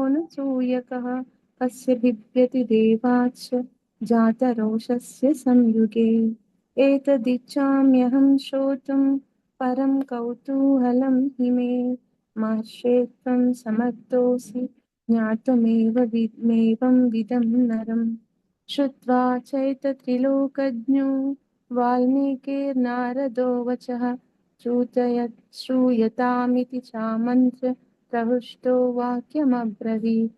न सूयकः कस्य बिभ्यति देवाच्च जातरोषस्य संयुगे। एतदिच्छाम्यहं श्रोतुं परं कौतूहलं हि मे। महर्षे त्वं समर्थोऽसि ज्ञातुमेवं विदं नरम्। श्रुत्वा चैतत्रिलोकज्ञो वाल्मीकिर्नारदो वचः श्रूयतामिति चामन्त्र प्रहृष्टो वाक्यमब्रवीत्।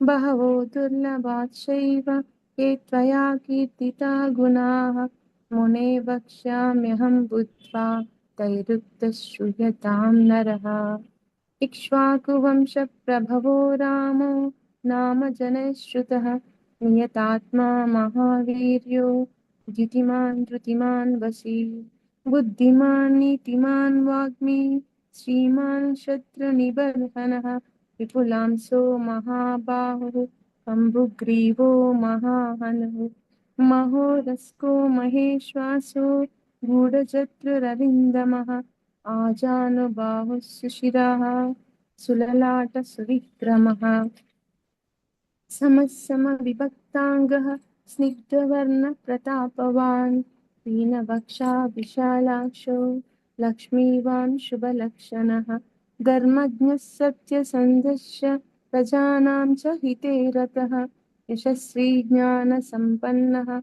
बहवो दुर्लभाश्चैव ये त्वया कीर्तिता गुणाः मुने वक्ष्याम्यहं बुद्ध्वा तैरुक्तः श्रूयतां नरः। इक्ष्वाकुवंशप्रभवो रामो नाम जनैः श्रुतः नियतात्मा महावीर्यो द्युतिमान् धृतिमान् वशी। बुद्धिमान् नीतिमान् वाग्मी श्रीमान् शत्रुनिबर्हणः विपुलांसो महाबाहुः कम्बुग्रीवो महाहनुः। महोरस्को महेश्वासो गूढचतुररिन्दमः आजानुबाहुः सुशिरः सुललाटसुविक्रमः। समसमविभक्ताङ्गः स्निग्धवर्णप्रतापवान् पीनवक्षा विशालाक्षो लक्ष्मीवान् शुभलक्षणः। धर्मज्ञः सत्यसन्धश्च प्रजानां च हिते रतः यशस्वी ज्ञानसम्पन्नः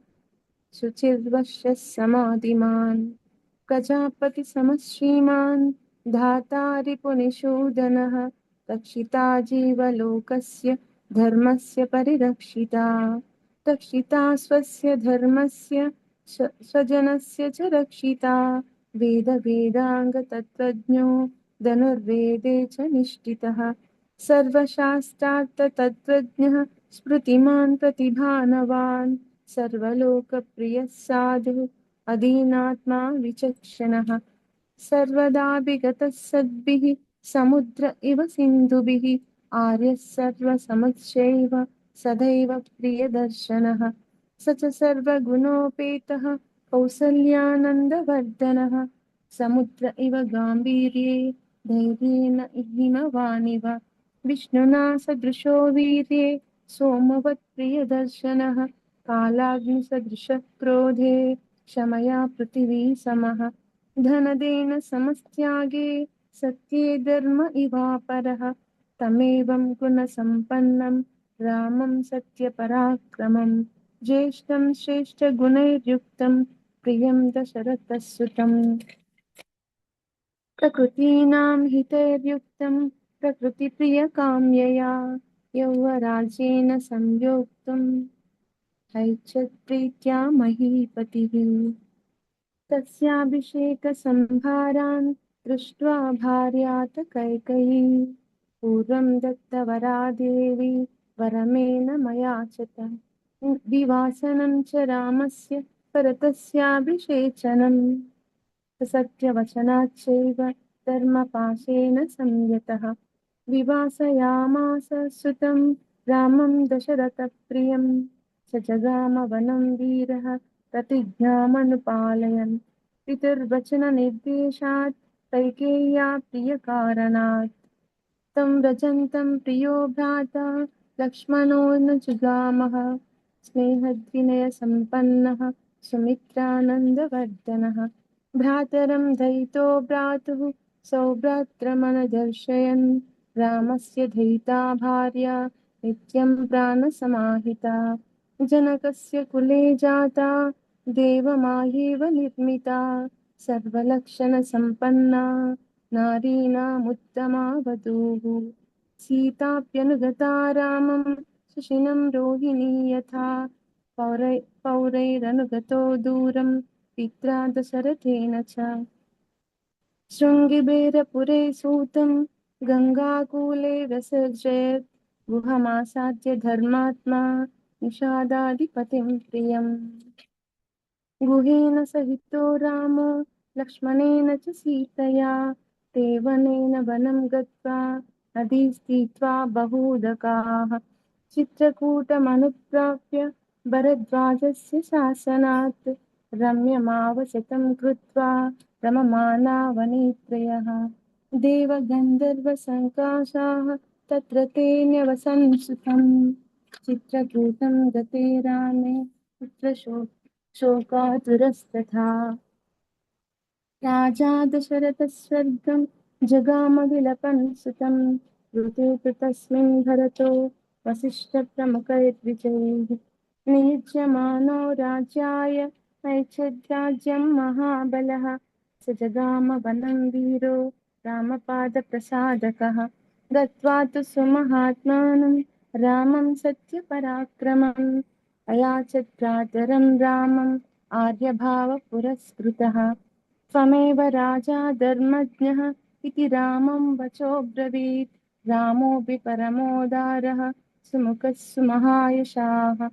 शुचिर्वशः समाधिमान्। प्रजापतिसमः श्रीमान् धाता रिपुनिषूदनः रक्षिता जीवलोकस्य धर्मस्य परिरक्षिता। रक्षिता स्वस्य धर्मस्य स्वजनस्य च रक्षिता। वेदवेदाङ्गतत्त्वज्ञो धनुर्वेदे च निष्ठितः सर्वशास्त्रार्थतत्त्वज्ञः स्मृतिमान् प्रतिभानवान् सर्वलोकप्रियः साधुः अधीनात्मा विचक्षणः। सर्वदाभिगतः सद्भिः समुद्र इव सिन्धुभिः आर्यः सर्वसमुच्चैव सदैव प्रियदर्शनः। स च सर्वगुणोपेतः कौसल्यानन्दवर्धनः समुद्र इव गाम्भीर्ये धैर्येण हिमवानिव। विष्णुना सदृशो वीर्ये सोमवत् प्रियदर्शनः कालाग्निसदृशः क्रोधे क्षमया पृथिवी समः। धनदेन समस्त्यागे सत्ये धर्म इवापरः तमेवं गुणसम्पन्नं रामं सत्यपराक्रमं ज्येष्ठं श्रेष्ठगुणैर्युक्तं प्रियं दशरथसुतं। प्रकृतीनां हितैर्युक्तं प्रकृतिप्रियकाम्यया यौवराज्येन संयोक्तुं हैच्छत्प्रीत्या महीपतिः। तस्याभिषेकसंभारान् दृष्ट्वा भार्यात कैकेयी पूर्वं दत्तवरा देवी वरमेण मयाचत। विवासनं च रामस्य परतस्याभिषेचनम् सत्यवचनाच्चैव धर्मपाशेन संयतः विवासयामास सुतं रामं दशरथप्रियं स जगामवनं वीरः प्रतिज्ञामनुपालयन्। पितुर्वचननिर्देशात् कैकेय्या प्रियकारणात् तं व्रजन्तं प्रियो भ्राता लक्ष्मणो न जुगामः। स्नेहद्विनयसम्पन्नः सुमित्रानन्दवर्धनः भ्रातरं दयितो भ्रातुः सौभ्रात्रमनदर्शयन् रामस्य दयिता भार्या नित्यं प्राणसमाहिता। जनकस्य कुले जाता देवमायैव निर्मिता सर्वलक्षणसम्पन्ना नारीणामुत्तमा वधूः। सीताप्यनुगता रामं सुशिनं रोहिणी यथा पौरैरनुगतो दूरं पित्रा दशरथेन च। शृङ्गिबेरपुरे सूतं गङ्गाकूले व्यसर्जयत् गुहमासाद्य धर्मात्मा निषादाधिपतिं प्रियम्। गुहेन सहितो रामो लक्ष्मणेन च सीतया ते वनेन वनं गत्वा नदी स्थित्वा बहूदकाः। चित्रकूटमनुप्राप्य भरद्वाजस्य शासनात् रम्यमावशतं कृत्वा रममाना वने त्रयः। देवगन्धर्वसङ्काशाः तत्र ते न्यवसन् सुखं चित्रकूटं गते रामे तत्र शोकातुरस्तथा राजा दशरथः स्वर्गं जगाम विलपन् सुतं ऋते तु तस्मिन् भरतो वसिष्ठप्रमुखैर्द्विजैः नियुज्यमानो राज्याय ऐच्छद्राज्यं महाबलः स जगाम वनं वीरो रामपादप्रसादकः गत्वा तु सुमहात्मानं रामं सत्यपराक्रमम् अयाचत् भ्रातरं रामम् आर्यभावपुरस्कृतः त्वमेव राजा धर्मज्ञः इति रामं वचोब्रवीत् रामोऽपि परमोदारः सुमुखः सुमहायशाः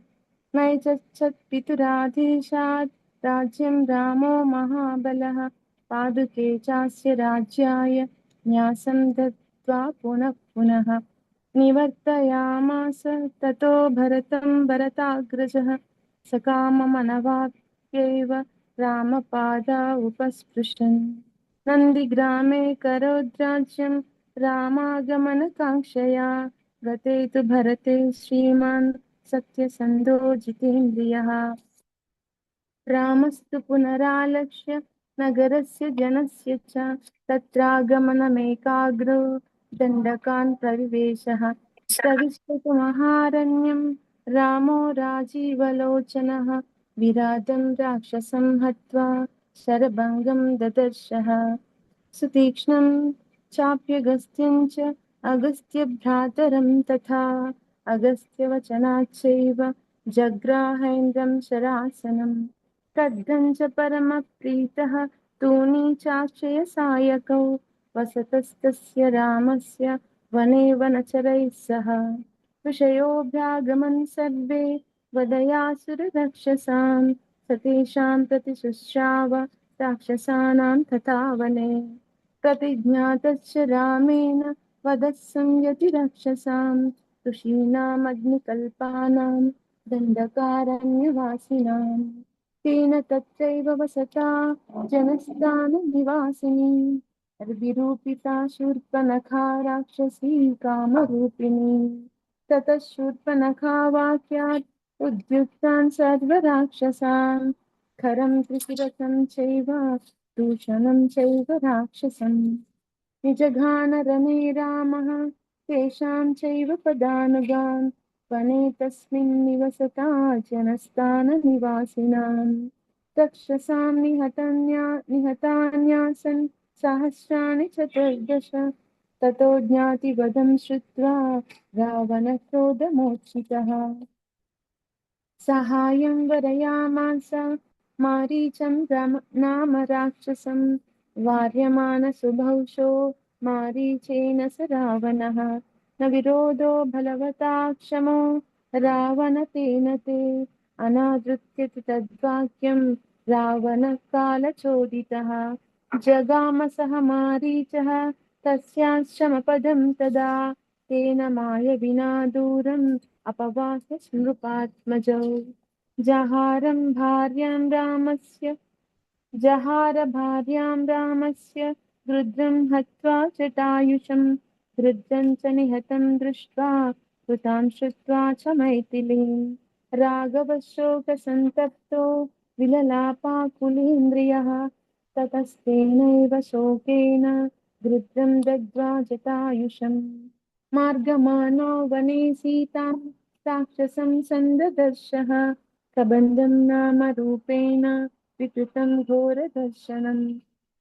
नैतच्छत् पितुराधीशात् राज्यं रामो महाबलः पादुके चास्य राज्याय न्यासं दत्त्वा पुनः पुनः निवर्तयामास ततो भरतं भरताग्रजः सकाममनवाप्यैव रामपादा उपस्पृशन् नन्दिग्रामे करोद्राज्यं रामागमनकाङ्क्षया गते तु भरते श्रीमान् सत्यसन्धो जितेन्द्रियः रामस्तु पुनरालक्ष्य नगरस्य जनस्य च तत्रागमनमेकाग्रो दण्डकान् प्रविवेशः प्रविष्टतु महारण्यं रामो राजीवलोचनः विराजं राक्षसं हत्वा शरभङ्गं ददर्शः सुतीक्ष्णं चाप्यगस्त्यं च अगस्त्यभ्रातरं तथा अगस्त्यवचनाच्चैव जग्राहेन्द्रं शरासनम् खड्गं च परमप्रीतः तूणी चाक्षयसायकौ वसतस्तस्य रामस्य वने वनचरैः सह ऋषयोऽभ्यागमन् सर्वे वदयासुररक्षसां सतेषां प्रतिशुश्राव राक्षसानां तथा वने प्रतिज्ञातश्च रामेण वधः संयति रक्षसां ऋषीणामग्निकल्पानां दण्डकारण्यवासिनाम् तेन तत्रैव वसता जनस्थाननिवासिनी विरूपिता शूर्पणखा राक्षसी कामरूपिणी ततः शूर्पणखा वाक्यात् उद्युक्तान् सर्वराक्षसान् खरं त्रिशिरसं चैव दूषणं चैव राक्षसम् निजघानरणे रामः तेषां चैव पदानुगान् वने तस्मिन् निवसता जनस्थाननिवासिनां रक्षसां निहतान्यासन् सहस्राणि चतुर्दश ततो ज्ञातिवधं श्रुत्वा रावणक्रोधमोक्षितः साहाय्यं वरयामास मारीचं नाम राक्षसं वार्यमानसुभौषो मारीचेन स रावणः न विरोधो बलवता क्षमो रावणतेन ते अनादृत्यति तद्वाक्यं रावणः कालचोदितः जगाम सह मारीचः तस्याश्रमपदं तदा तेन मायविना दूरम् अपवाह्य नृपात्मजौ जहार भार्यां रामस्य गृध्रं हत्वा जटायुषं गृध्रं च निहतं दृष्ट्वा कृतां श्रुत्वा च मैथिलीं राघवशोकसन्तप्तो विललापाकुलेन्द्रियः ततस्तेनैव शोकेन गृध्रं दग्ध्वा जटायुषम् मार्गमानो वने सीतां राक्षसं सन्ददर्शः कबन्धं नाम रूपेण विकृतं घोरदर्शनं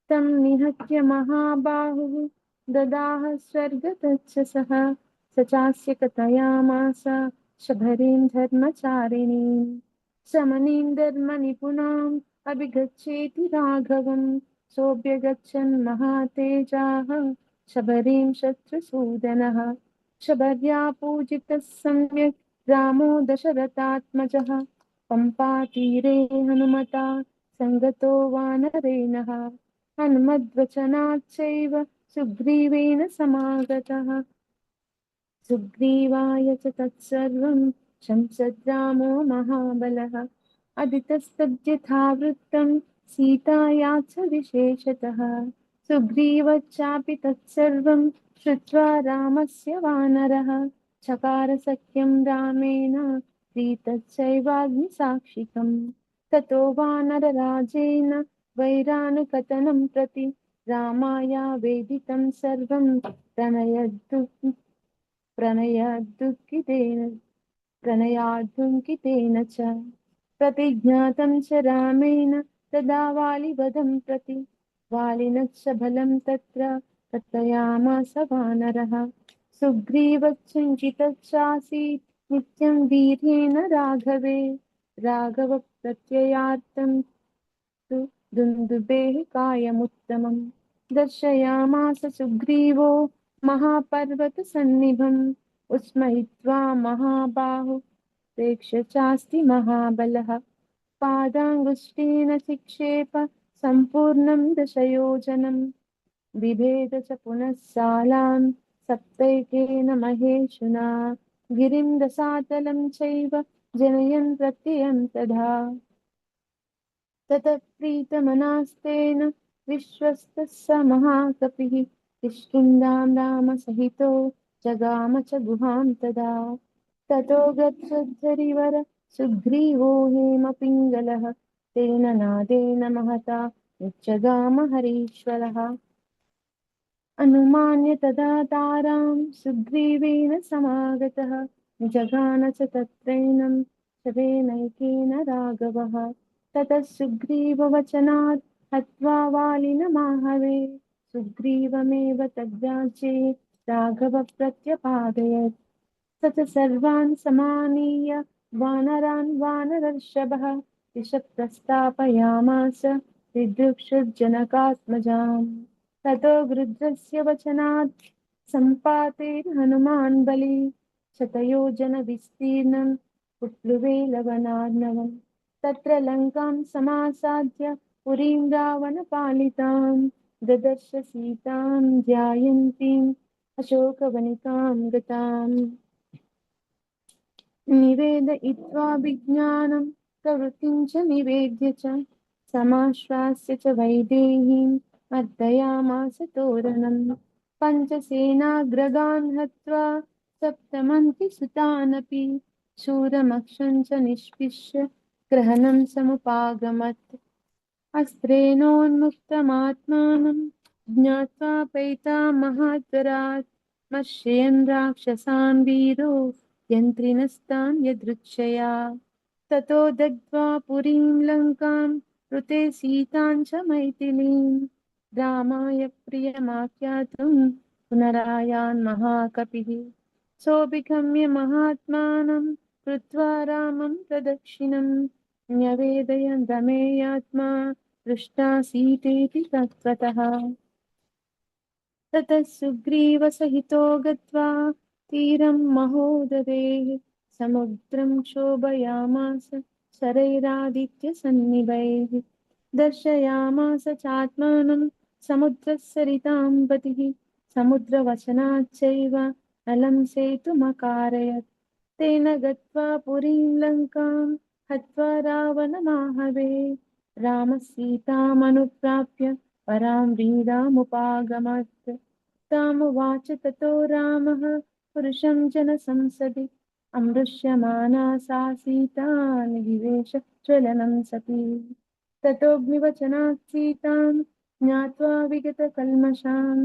तं निहत्य महाबाहुः ददाह स्वर्गतच्छसः स चास्य कथयामास शबरीं धर्मचारिणीं शमनीं धर्मनिपुणाम् अभिगच्छेति राघवं सोऽभ्यगच्छन् महातेजाः शबरीं शत्रुसूदनः शबर्या पूजितः सम्यक् रामो दशरथात्मजः पम्पातीरे हनुमता सङ्गतो वानरेणः हनुमद्वचनाच्चैव सुग्रीवेण समागतः सुग्रीवाय च तत्सर्वं शंसद्रामो महाबलः अदितस्तद्यथा वृत्तं सीताया च विशेषतः सुग्रीवच्चापि तत्सर्वं श्रुत्वा रामस्य वानरः चकार सख्यं रामेण प्रीतश्चैवाग्निसाक्षिकम्। ततो वानरराजेन वैरानुकतनं प्रति रामाय वेदितं सर्वं प्रणयाद्दुःखितेन प्रणयार्धुङ्कितेन च प्रतिज्ञातं च रामेण तदा वालिवधं प्रति वालिनश्च बलं तत्र कथयामास वानरः सुग्रीवचिञ्चितश्चासीत् नित्यं वीर्येण राघवे राघव प्रत्ययार्थं तु दुन्दुभेः कायमुत्तमम् दर्शयामास सुग्रीवो महापर्वतसन्निभम् उस्मयित्वा महाबाहु प्रेक्ष्य चास्ति महाबलः पादाङ्गुष्ठेन चिक्षेप सम्पूर्णं दशयोजनं बिभेद च पुनः सालां सप्तैकेन महेशुना गिरिं रसातलं चैव जनयन् प्रत्ययं तदा ततः प्रीतमनास्तेन विश्वस्तः स महाकपिः किष्किन्धां रामसहितो जगाम च गुहां तदा ततो गच्छद्धरिवर सुग्रीवो हेमपिङ्गलः तेन नादेन महता उच्चगाम हरीश्वरः अनुमान्य तदा तारां सुग्रीवेण समागतः जगान च तत्रैनं शवेनैकेन राघवः ततः सुग्रीववचनात् हत्वा वालिनमाहवे सुग्रीवमेव तद्राज्ये राघव प्रत्यपादयत् स च सर्वान् समानीय वानरान् वानरर्षभः दिशप्रस्थापयामास दिदृक्षुर्जनकात्मजाम् ततो गृध्रस्य वचनात् सम्पातेन हनुमान् बली शतयोजनविस्तीर्णं कुप्लुवे लवणार्णवम् तत्र लङ्कां समासाद्य पुरीं रावणपालितां ददर्श सीतां ध्यायन्तीम् अशोकवनिकां गताम् निवेदयित्वा विज्ञानं प्रवृत्तिं च निवेद्य च समाश्वास्य च वैदेहीम् अर्दयामास तोरणम् पञ्चसेनाग्रगान् हत्वा सप्तमन्ति सुतानपि शूरमक्षं च निष्पिष्य ग्रहणं समुपागमत् अस्त्रेणोन्मुक्तमात्मानं ज्ञात्वा पैतामहात्वरात् मर्षयन् राक्षसान् वीरो यन्त्रिणस्तान् यदृच्छया ततो दग्ध्वा पुरीं लङ्कां ऋते सीतां च मैथिलीं रामाय प्रियमाख्यातुं पुनरायान् महाकपिः सोऽभिगम्य महात्मानं कृत्वा रामं प्रदक्षिणं न्यवेदयन् रमेयात्मा पृष्टा सीतेति तत्त्वतः ततः सुग्रीवसहितो गत्वा तीरं महोदधेः समुद्रं क्षोभयामास शरैरादित्यसन्निभैः दर्शयामास चात्मानं समुद्रसरितां पतिः समुद्रवचनाच्चैव अलं सेतुमकारयत् तेन गत्वा पुरीं लङ्कां हत्वा रावणमाहवे रामसीतामनुप्राप्य परां वीरामुपागमत् तामुवाच ततो रामः पुरुषं जनसंसदि अमृष्यमाणा सा सीता निविवेश ज्वलनं सती ततोऽग्निवचनात् सीतां ज्ञात्वा विगतकल्मषां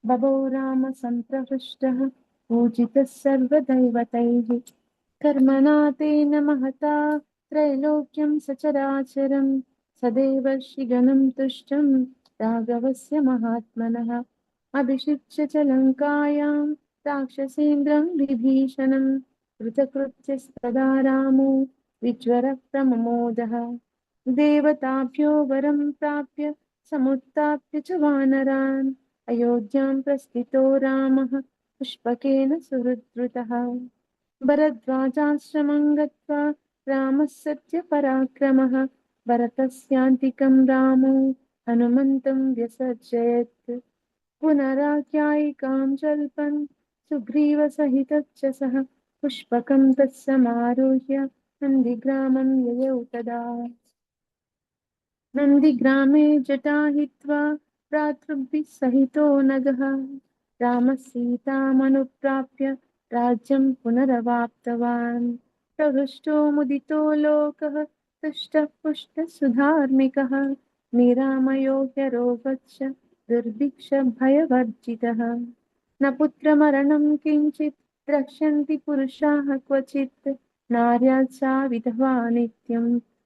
बभौ राम सम्प्रहृष्टः पूजितः सर्वदैवतैः कर्मणा तेन महता त्रैलोक्यं सचराचरं सदेवर्षिगणं तुष्टं राघवस्य महात्मनः अभिषिच्य च लङ्कायां राक्षसेन्द्रं विभीषणं कृतकृत्यस्तदा रामो विज्वरः प्रममोदः देवताभ्यो वरं प्राप्य समुत्थाप्य च वानरान् अयोध्यां प्रस्थितो रामः पुष्पकेन सुहृद्रुतः भरद्वाजाश्रमं गत्वा रामः सत्यपराक्रमः भरतस्यान्तिकं रामो हनुमन्तं व्यसर्जयत् पुनराख्यायिकां जल्पन् सुग्रीवसहितश्च सः पुष्पकं तत्समारुह्य नन्दिग्रामं ययौ तदा नन्दिग्रामे जटाहित्वा भ्रातृभिः सहितो नगः रामः सीतामनुप्राप्य राज्यं पुनरवाप्तवान् प्रहृष्टो मुदितो लोकः तुष्टः पुष्टः सुधार्मिकः निरामयो ह्यरोगच्छ दुर्भिक्षभयवर्जितः न पुत्रमरणं किञ्चित् द्रक्ष्यन्ति पुरुषाः क्वचित् नार्यात् सा विधवा नित्यं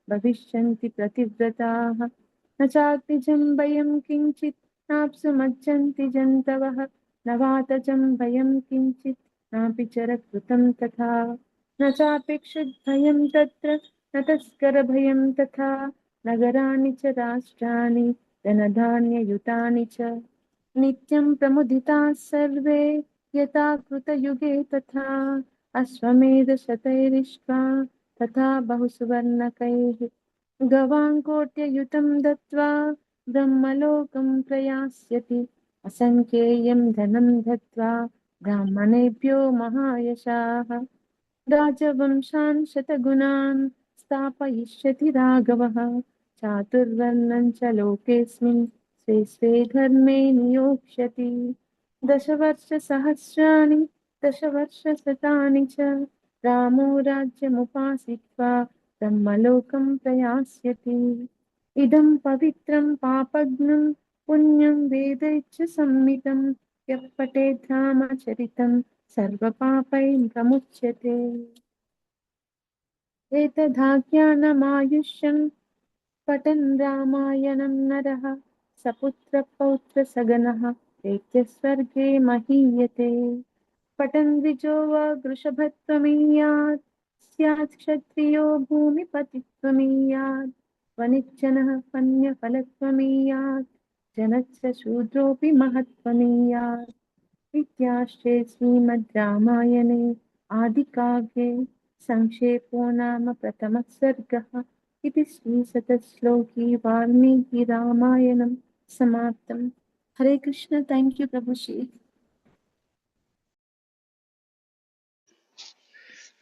भविष्यन्ति प्रतिव्रताः न चाग्निजं भयं किञ्चित् नाप्सु मज्जन्ति जन्तवः न वातजं भयं किञ्चित् नापि चरकृतं तथा न चापेक्षुद्भयं तत्र न तस्करभयं तथा नगराणि च राष्ट्राणि धनधान्ययुतानि च नित्यं प्रमुदिताः सर्वे यथा कृतयुगे तथा अश्वमेधशतैरिष्ट्वा तथा बहुसुवर्णकैः गवां कोट्ययुतं दत्त्वा ब्रह्मलोकं प्रयास्यति असङ्ख्येयं धनं दत्त्वा ब्राह्मणेभ्यो महायशाः राजवंशान् शतगुणान् स्थापयिष्यति राघवः चातुर्वर्णं च लोकेऽस्मिन् स्वे स्वे धर्मे नियोक्ष्यति दशवर्षसहस्राणि दशवर्षशतानि च रामो राज्यमुपासित्वा ब्रह्मलोकं प्रयास्यति इदं पवित्रं पापघ्नं पुण्यं वेदैश्च संहितं यः पठेत् रामचरितं सर्वपापैः प्रमुच्यते एतदाज्ञानमायुष्यं पठन् रामायणं नरः सपुत्रपौत्रसगनः प्रेत्य स्वर्गे महीयते पठन् द्विजो वा वृषभत्वमीयात् स्यात् क्षत्रियो भूमिपतित्वमीयात् वनिज्जनः पण्यफलत्वमीयात् जनश्च शूद्रोऽपि महत्त्वमीयात् इत्याश्रे श्रीमद् रामायणे आदिकाव्ये संक्षेपो नाम प्रथमः सर्गः इति श्रीशतश्लोकी वाल्मीकि रामायणं समाप्तम्। हरे कृष्ण। थैंक यू प्रभुश्री।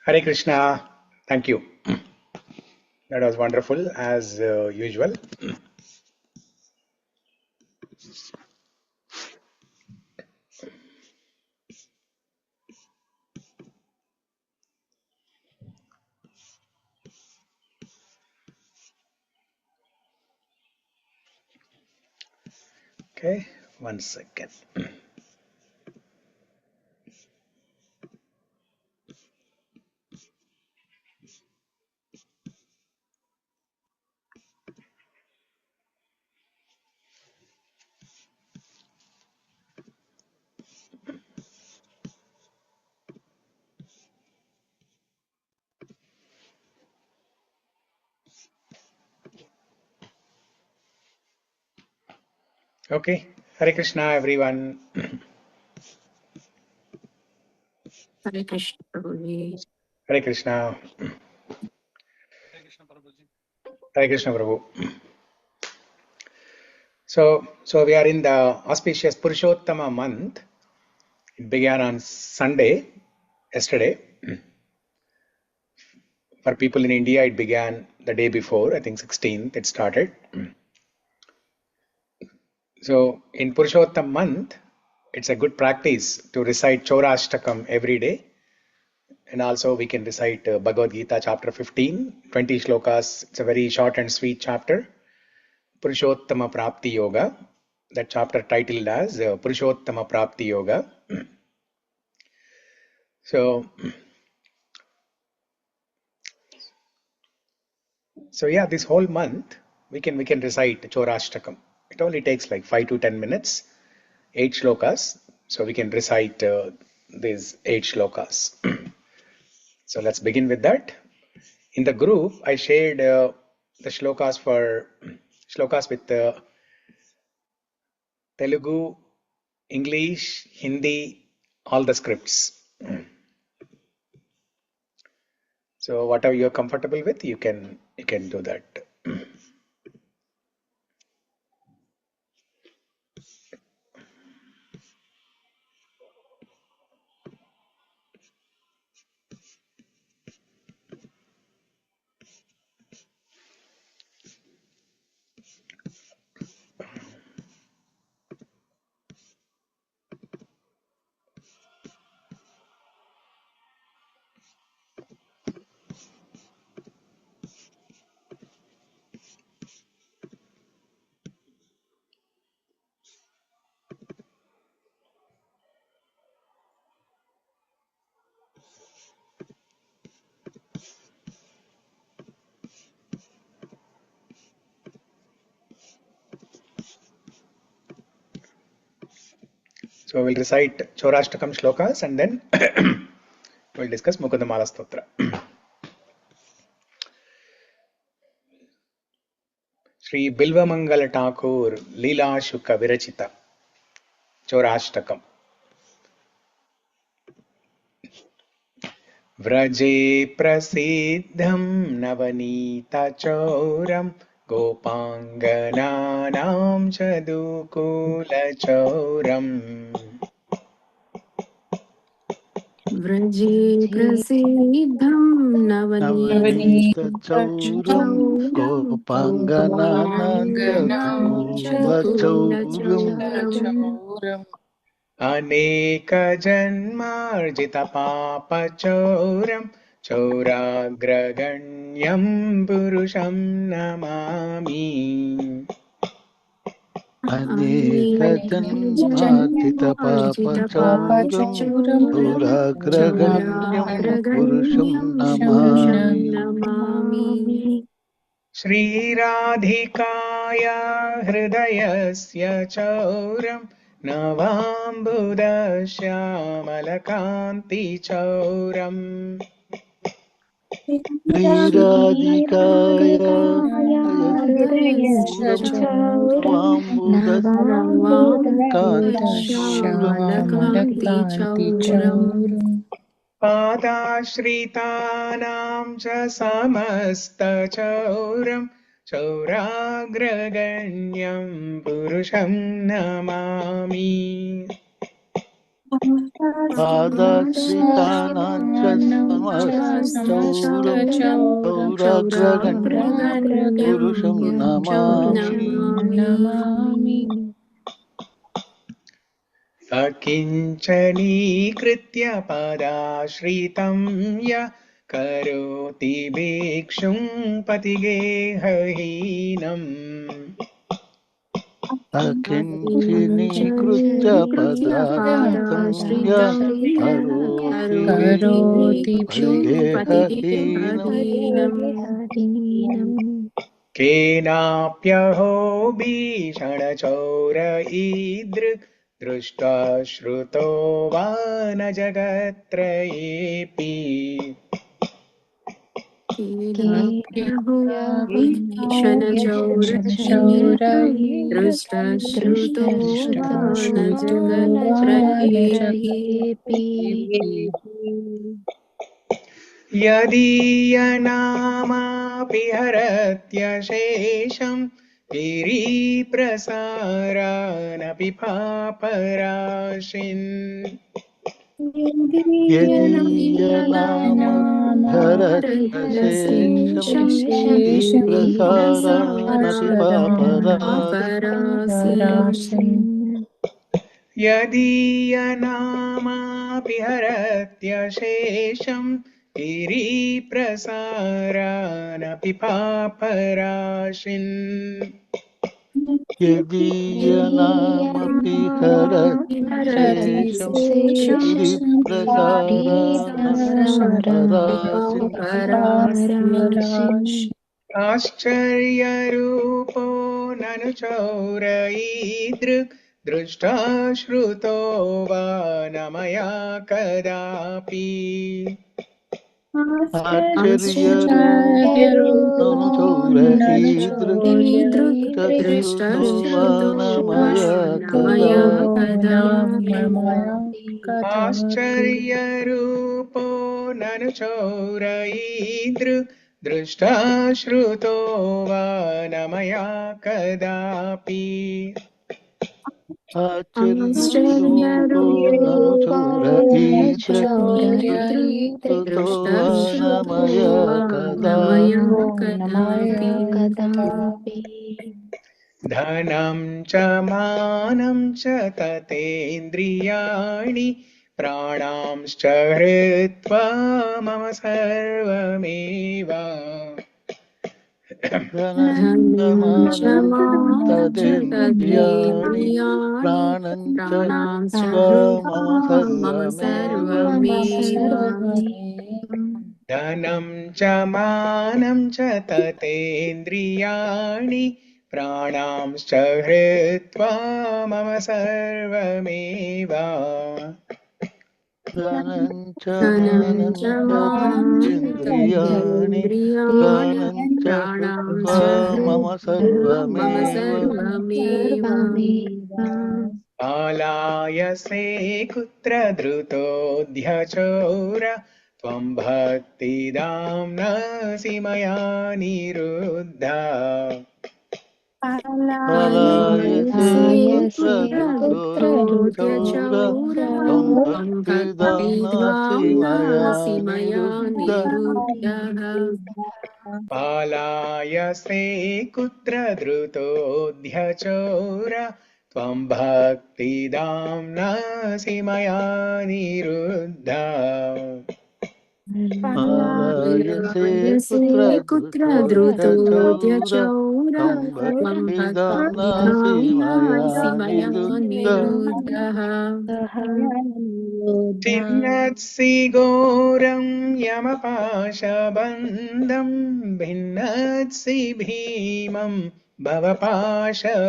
Hare Krishna. Thank you. That was wonderful as usual. Okay, one second. Okay, Hare Krishna, everyone. Hare Krishna Prabhuji. Hare Krishna. Hare Krishna Prabhuji. Hare Krishna, Prabhu. So we are in the auspicious Purushottama month. It began on Sunday, yesterday. For people in India, it began the day before, I think 16th it started. So in Purushottam month, it's a good practice to recite Chorashtakam every day. And also we can recite Bhagavad Gita chapter 15, 20 shlokas. It's a very short and sweet chapter. Purushottama Prapti Yoga. That chapter titled as Purushottama Prapti Yoga. So yeah, this whole month we can recite Chorashtakam. It only takes like 5 to 10 minutes, 8 shlokas. So we can recite these 8 shlokas. So let's begin with that. In the group, I shared the shlokas with Telugu, English, Hindi, all the scripts. So whatever you're comfortable with, you can do that. So we'll recite Chorashtakam shlokas and then we'll discuss Mukunda-Mālā-Stotra. Shri Bilvamangala Thakur Leela Shuka Virachita Chorashtakam. Vraje prasiddham navanita choram gopangananam chadukula choram. Vraje prasiddham Navnita navanitam chauram gopangananam chadukula chauram Aneka janmarjita papa choram choragraganyam purusham namami. Aneka janmarjita papa chauram choragraganyam purusham namami. Shri Radhikaya hridayasya chauram Navambuddha Shyamalakanti Chauram. Radhikaya Navambuddha Shyamalakanti Padashritanam cha samasta chauram Chauragraganyam purusham namami. Padashritanam cha samasta chauragraganyam purusham namami. Akinchani kritya padashritam ya karoti bhikshum patigehahinam. Akinchini krutya padashritam ya karoti patigehahinam. Kenapyaho bhishana-chaura-idrik drushta shruto vana jagatrayepi. Yadiyanamapi haratya shesham giriprasaranapi paparashin. Yadiyanamapi haratya shesham giriprasaranapi paparashin. Yadiyanamapi haratya shesham giriprasaranapi paparashin. Yadiyanamapi haratya shesham giriprasaranapi paparashin. Ascharya-rupo nanu-chaura-idrik drushta shruto vanamaya kadapi. Acharya-rupo nanu-chaura-idrik drushta shruto vanamaya kadapi. Ascharya-rupo nanu-chaura-idrik drushta shruto vanamaya kadapi. Acharya-rupo nanu-chaura-idrik drushta vanamaya kadapi. Dhanam cha manam cha tatendriyani pranamscha hritva mama sarvameva. Dhanam cha tadendriyani pranancha mama sarvameva. Dhanam cha manam cha tatendriyani प्राणांश्च हृत्वा मम सर्वमेव धनं च धनं मानं च च मानं तत्तेन्द्रियाणि तत्तेन्द्रियाणि प्राणं च प्राणां हृत्वा च मम हृद्वा मम सर्वमेव सर्वमेव आलायसे कुत्र धृतोऽध्यचोर त्वं भक्तिदाम्नासि मया निरुद्धा पलायसे पलायसे कुत्र कुत्र धृतो चौर धृतोऽध्यचौर त्वं त्वं भक्तिदां नासि मया भक्तिद्वाम्नासि मया निरुद्धः निरुद्धः पालायसे कुत्र धृतोऽध्यचोर त्वं भक्तिदाम्नासि मया निरुद्धा पलायसे पलायसे कुत्र कुत्र धृतो चौर धृतोऽध्यचौर त्वं त्वं भक्तिदां नासि मया भक्तिधाम्नासि मया निरुद्धः निरुद्धः चिन्नत्सि घोरं यमपाशबन्धं भिन्नत्सि भीमं भवपाशबन्धम्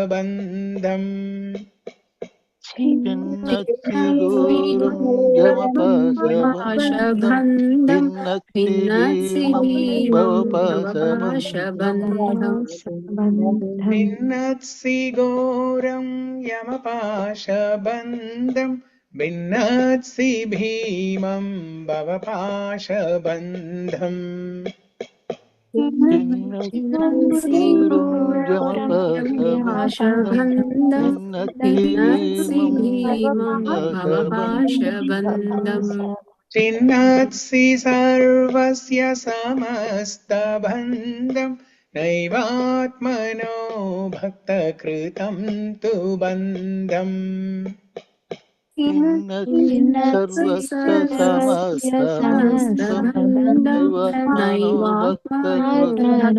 छिन्नत्सि घोरं यमपाशबन्धं पाशबन्धं भिन्नत्सि भिन्नत्सि भीमं भीमं भवपाशबन्धम् भवपाशबन्धं भिन्नत्सि घोरं यमपाशबन्धं भिन्नत्सि भीमं भवपाशबन्धम् छिन्नत्सि भिन्नत्सि घोरं यमपाशबन्धं यमपाशबन्धं भिन्नत्सि भिन्नत्सि भीमं भीमं भवपाशबन्धम् भवपाशबन्धम् चिन्नत्सि सर्वस्य समस्तबन्धं नैवात्मनो भक्तकृतं तु बन्धम् छिन्नत्सि भिन्नत्सि सर्वस्य समस्तबन्धं समस्तबन्धं नैवात्मनो नैवात्मनो भक्तकृतं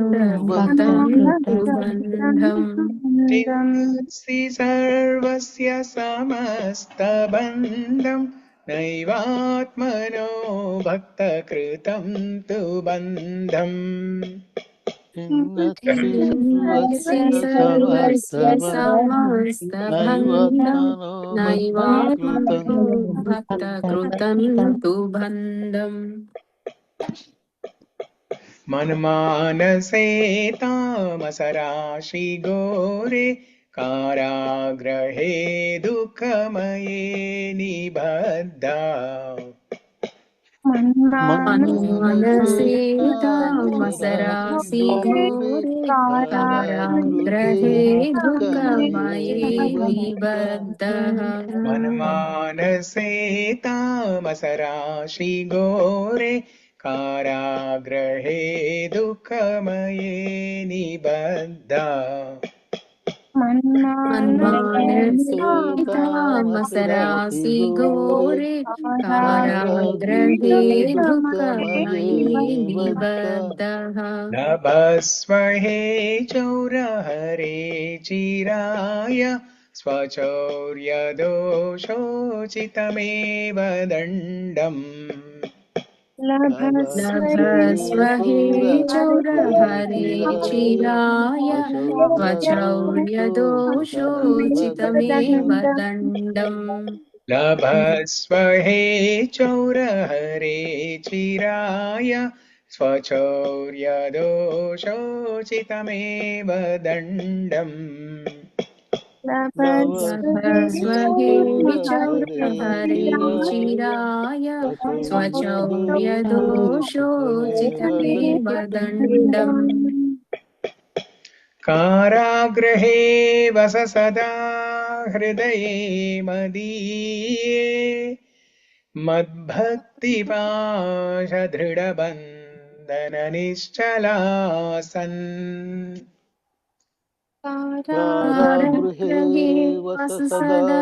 भक्तकृतं बन्धम् तु बन्धम् चिन्नत्सि सर्वस्य समस्तबन्धं नैवात्मनो भक्तकृतं तु बन्धम् छिन्नत्सि भिन्नत्सि सर्वस्य सर्वस्य समस्तबन्धं समस्तबन्धं नैवात्मनो भक्तकृतं नैवात्मनो भक्तकृतं तु बन्धम् मन्मानसे तामसराशि घोरे काराग्रहे दुःखमये निबद्धा मन्मानसे मन्मानसे तामसरासि तामसराशि घोरे घोरे कारागृहे काराग्रहे दुःखमये दुःखमये निबद्धः निबद्धः मन्मानसे तामसराशि घोरे काराग्रहे दुःखमये निबद्धा मन्मानसे तामसराशि तामसरासि घोरे घोरे काराग्रहे कारागृहे दुःखमये दुःखमये निबद्धः निबद्धः नभस्व हे चौरहरे चिराय स्वचौर्यदोषोचितमेव दण्डम् लभस्व हे चौरहरे चिराय स्वचौर्यदोषोचितमेव दण्डम् लभस्व हे चौरहरे चिराय स्वचौर्यदोषोचितमेव दण्डम् लभस्व हे चौरहरे चौरहरे चिराय स्वचौर्यदोषोचितमेव स्वचौर्यदोषोचितमेव दण्डम् दण्डम् कारागृहे वस सदा हृदये मदीये मद्भक्तिपाशदृढबन्धननिश्चलासन् कारागृहे कारागृहे वस वस सदा सदा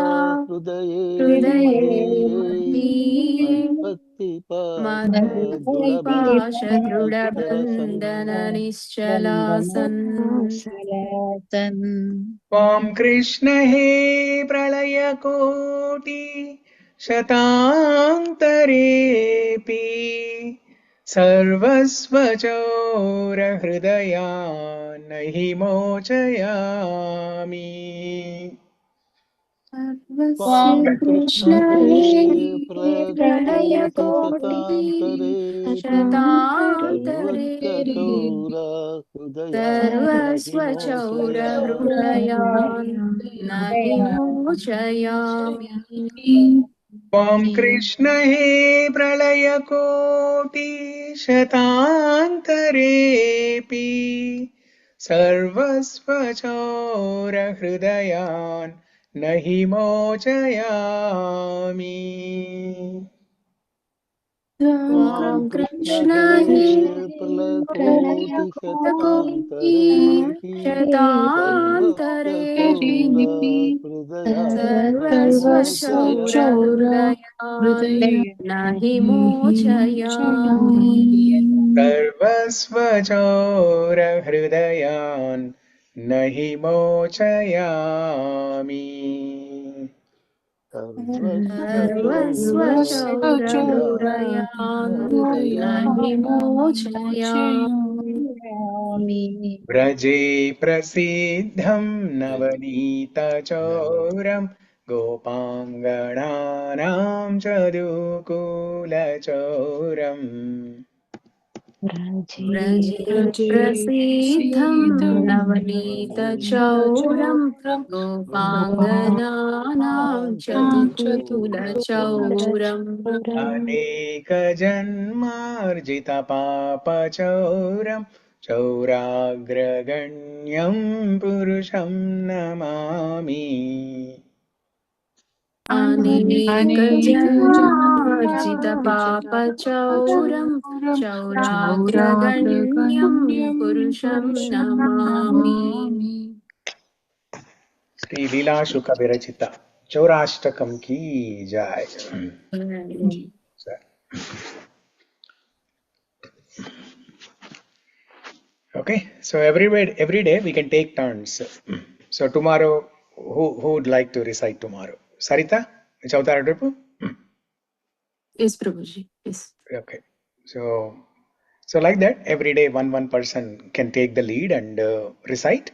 हृदये हृदये मदीये मदीये मद्भक्तिपाशदृढबन्धननिश्चलासन् मद्भक्तिपाशदृढबन्धननिश्चलासन् त्वां कृष्ण हे प्रलयकोटि शतान्तरेऽपि सर्वस्वचोरहृदयान् हि मोचयामि। त्वां सर्वस्य कृष्ण कृष्ण हे हे प्रलयकोटि प्रलयकोटि शतान्तरेऽपि शतान्तरेऽपि सर्वस्वचौरा हृदयान् न हि मोचयामि। सर्वस्वचौरहृदयान् न हि मोचयामि। त्वं कृष्ण हे प्रलयकोटिशतान्तरेऽपि सर्वस्वचोरहृदयान् न हि मोचयामि। त्वां त्वां कृष्ण कृष्ण हे हि प्रलयकोटि प्रलयकोटि शतान्तरेऽपि शतान्तरेऽपि सर्वस्वचौरा हृदयान् न हि मोचयामि। सर्वचौरहृदयान् न हि मोचयामि। सर्वस्वचोरहृदयान् न हि मोचयामि। सर्वस्वचौरा हृदयान् सर्वस्वचौरहृदयान् न हि न हि मोचयामि। व्रजे प्रसिद्धं नवनीतचौरं गोपाङ्गनानां चदुकूलचौरम्। व्रजे प्रसिद्धं नवनीतचौरं गोपाङ्गनानां चतुकूलचौरम्। अनेकजन्मार्जितपापचौरं चौराग्रगण्यं पुरुषं नमामि। अनेकजन्मार्जितपापचौरं चौराग्रगण्यं पुरुषं नमामि। श्री लीला शुक विरचित चौराष्टकम की जय। Okay, so every day we can take turns. So tomorrow, who would like to recite tomorrow? Sarita, Chautara Dripu? Yes, Prabhuji. Yes. Okay, so like that, every day one person can take the lead and recite.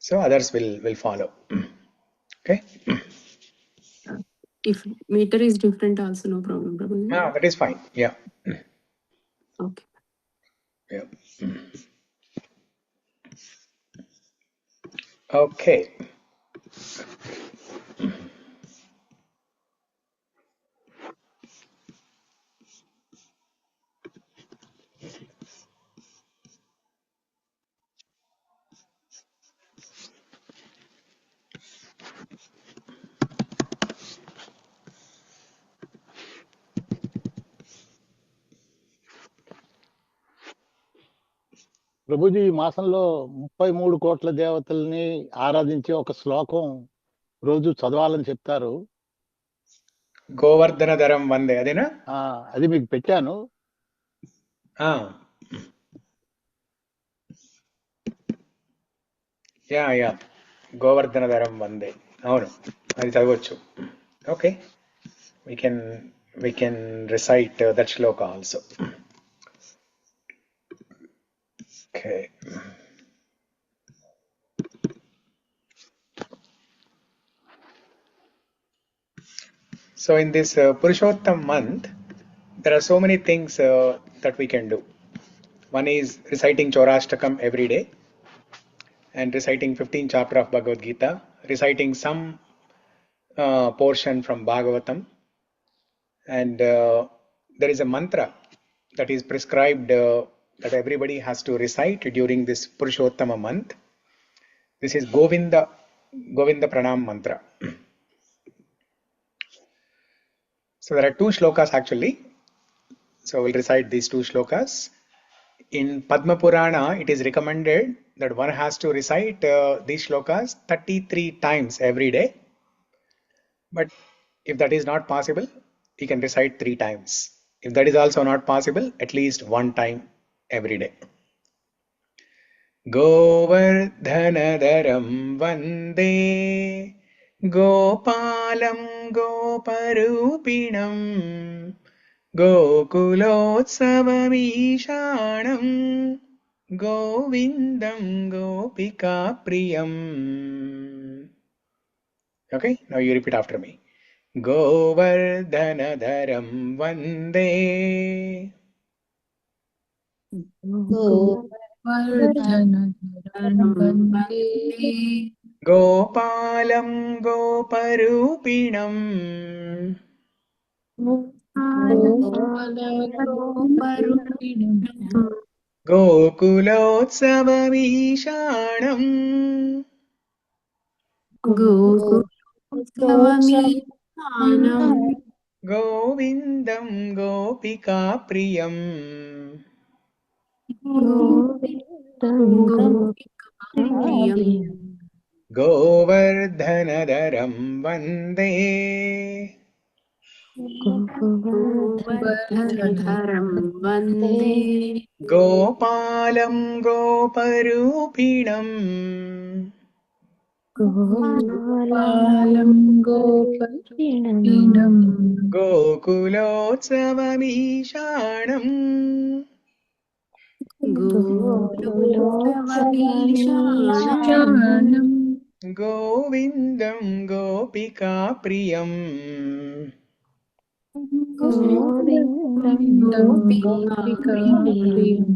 So others will follow. Okay. If meter is different, also no problem, Prabhuji. Ah, that is fine. Yeah. Okay. Yeah. Okay. Prabhuji ఈ మాసంలో 33 కోట్ల దేవతల్ని ఆరాధించే ఒక శ్లోకం రోజు చదవాలని చెప్తారు. గోవర్ధనధరం వందే అదేనా? అది మీకు పెట్టాను. యా గోవర్ధనధరం వందే, అవును, అది చదవచ్చు. Okay, we can recite that shloka also. Okay. So in this Purushottam month, there are so many things that we can do. One is reciting Chaurashtakam every day and reciting 15th chapter of Bhagavad Gita, reciting some portion from Bhagavatam, and there is a mantra that is prescribed that everybody has to recite during this Purushottama month. This is Govinda Pranam mantra. So there are two shlokas actually. So we'll recite these two shlokas. In Padma Purana, it is recommended that one has to recite these shlokas 33 times every day. But if that is not possible, you can recite 3 times. If that is also not possible, at least 1 time every day. Govardhanadharam vande Gopalam Goparupinam गोकुलोत्सवमीशाणं गोविन्दं गोपिकाप्रियम्. Okay, now you repeat after me. Govardhanadharam vande Govardhanadharam vande Gopalam Goparupinam Gopalagoparupinam Gokulotsavamishanam Gokulotsavamishanam Govindam Gopikapriyam. Gopikapriyam Govardhanadharam vande Govardhanadharam vande Gopalam Goparupinam Gopalam Goparupinam Gokulotsavamishanam Gokulotsavamishanam Govindam Gopikapriyam. Govindam Gopikapriyam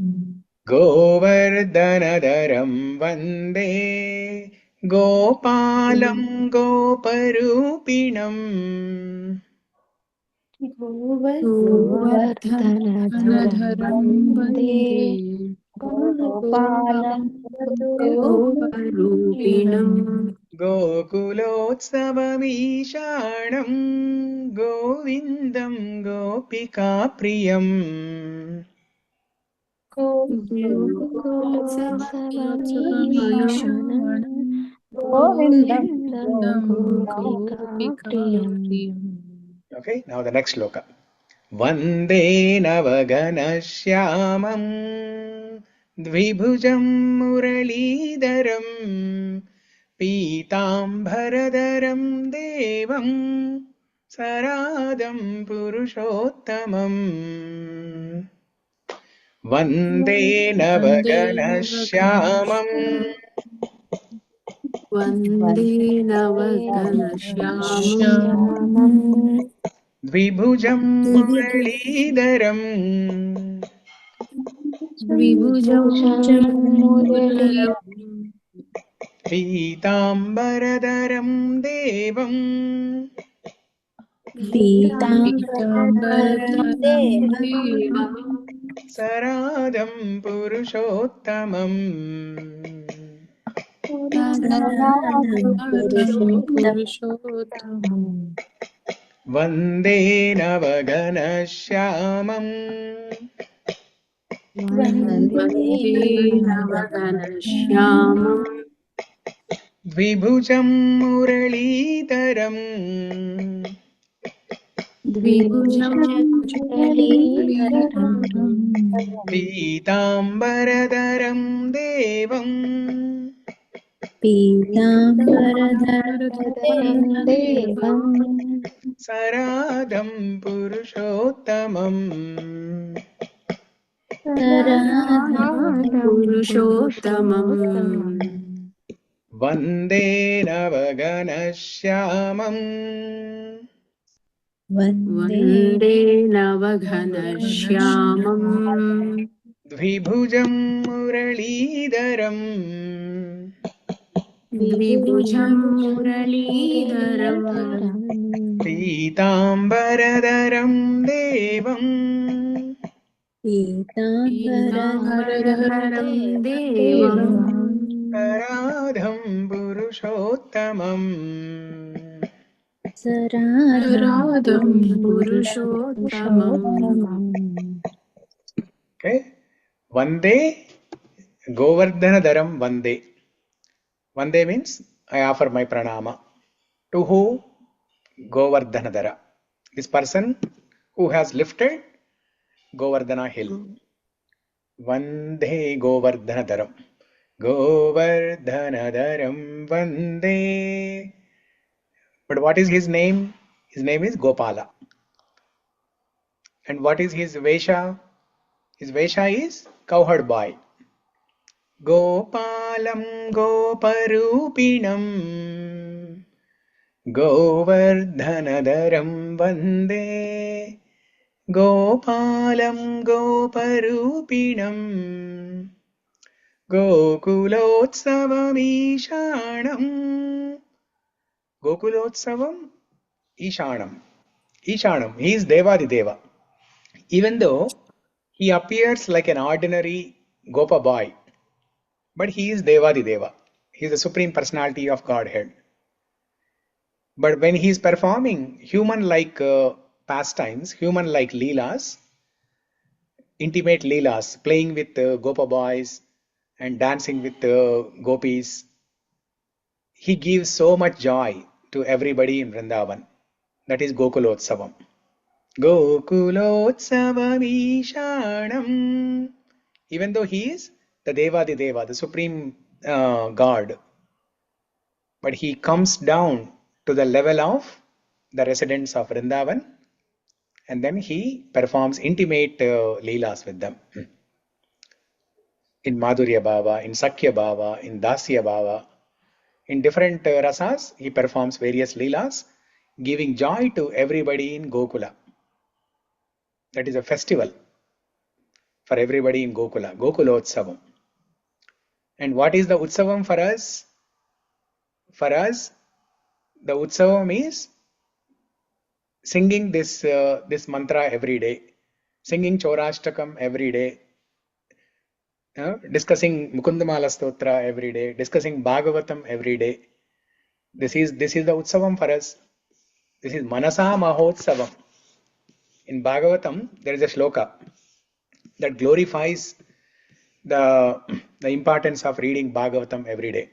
Govardhanadharam vande Gopalam Goparupinam Govardhanadharam vande Gopalam Goparupinam Gokulotsavamishanam Govindam Gopikapriyam. Gokulotsavamishanam Govindam Gopikapriyam. Okay, now the next sloka. Vande navaganashyamam dvibhujam muralidharam pītāmbharadaram devam saradam purushottamam. Vande navaganashyamam Vande navaganashyamam dvibhujam muralidharam Vibhujam muraram pītāmbharadaram devam Pītāmbararam devam saradam purushottamam. Saradam purushottamam Vande navaganashyamam Vande navaganashyamam dvibhujam muralidharam Dvibhujam muralidharam pītāmbharadaram devam Pītāmbararam devam saradam purushottamam. Saradam purushottamam Vande navaganashyamam Vande navaganashyamam dvibhujam muralidharam Dvibhujam muralidharam pītāmbharadaram devam Pītāmbararam devam saradam purushottamam. Saradam purushottamam Okay. Vande Govardhanadaram Vande. Vande means I offer my pranama. To who? Govardhanadhara. This person who has lifted Govardhana hill. Vande Govardhanadaram. Govardhanadaram Vande. But what is his name? His name is Gopala. And what is his vesha? His vesha is cowherd boy. Gopalam goparupinam govardhanadaram vande. Gopalam goparupinam gokulotsavam ishanam. Gokulotsavam ishanam. Ishanam, he is Devadideva. Even though he appears like an ordinary Gopa boy, but he is Devadideva. He is the Supreme Personality of Godhead. But when he is performing human-like pastimes, human-like leelas, intimate leelas, playing with Gopa boys and dancing with gopis, he gives so much joy to everybody in Vrindavan. That is Gokulotsavam. Gokulotsavam ishanam. Even though he is the Devadideva, the Supreme God, but he comes down to the level of the residents of Vrindavan, and then he performs intimate leelas with them. In Madhurya Bhava, in Sakhya Bhava, in Dasya Bhava, in different rasas, he performs various leelas, giving joy to everybody in Gokula. That is a festival for everybody in Gokula, Gokulotsavam. And what is the Utsavam for us? For us, the Utsavam is singing this mantra every day, singing Chorashtakam every day, discussing Mukunda-Mālā-Stotra every day, discussing Bhagavatam every day. This is the Utsavam for us. This is Manasa Mahotsavam. In Bhagavatam, there is a shloka that glorifies the importance of reading Bhagavatam every day.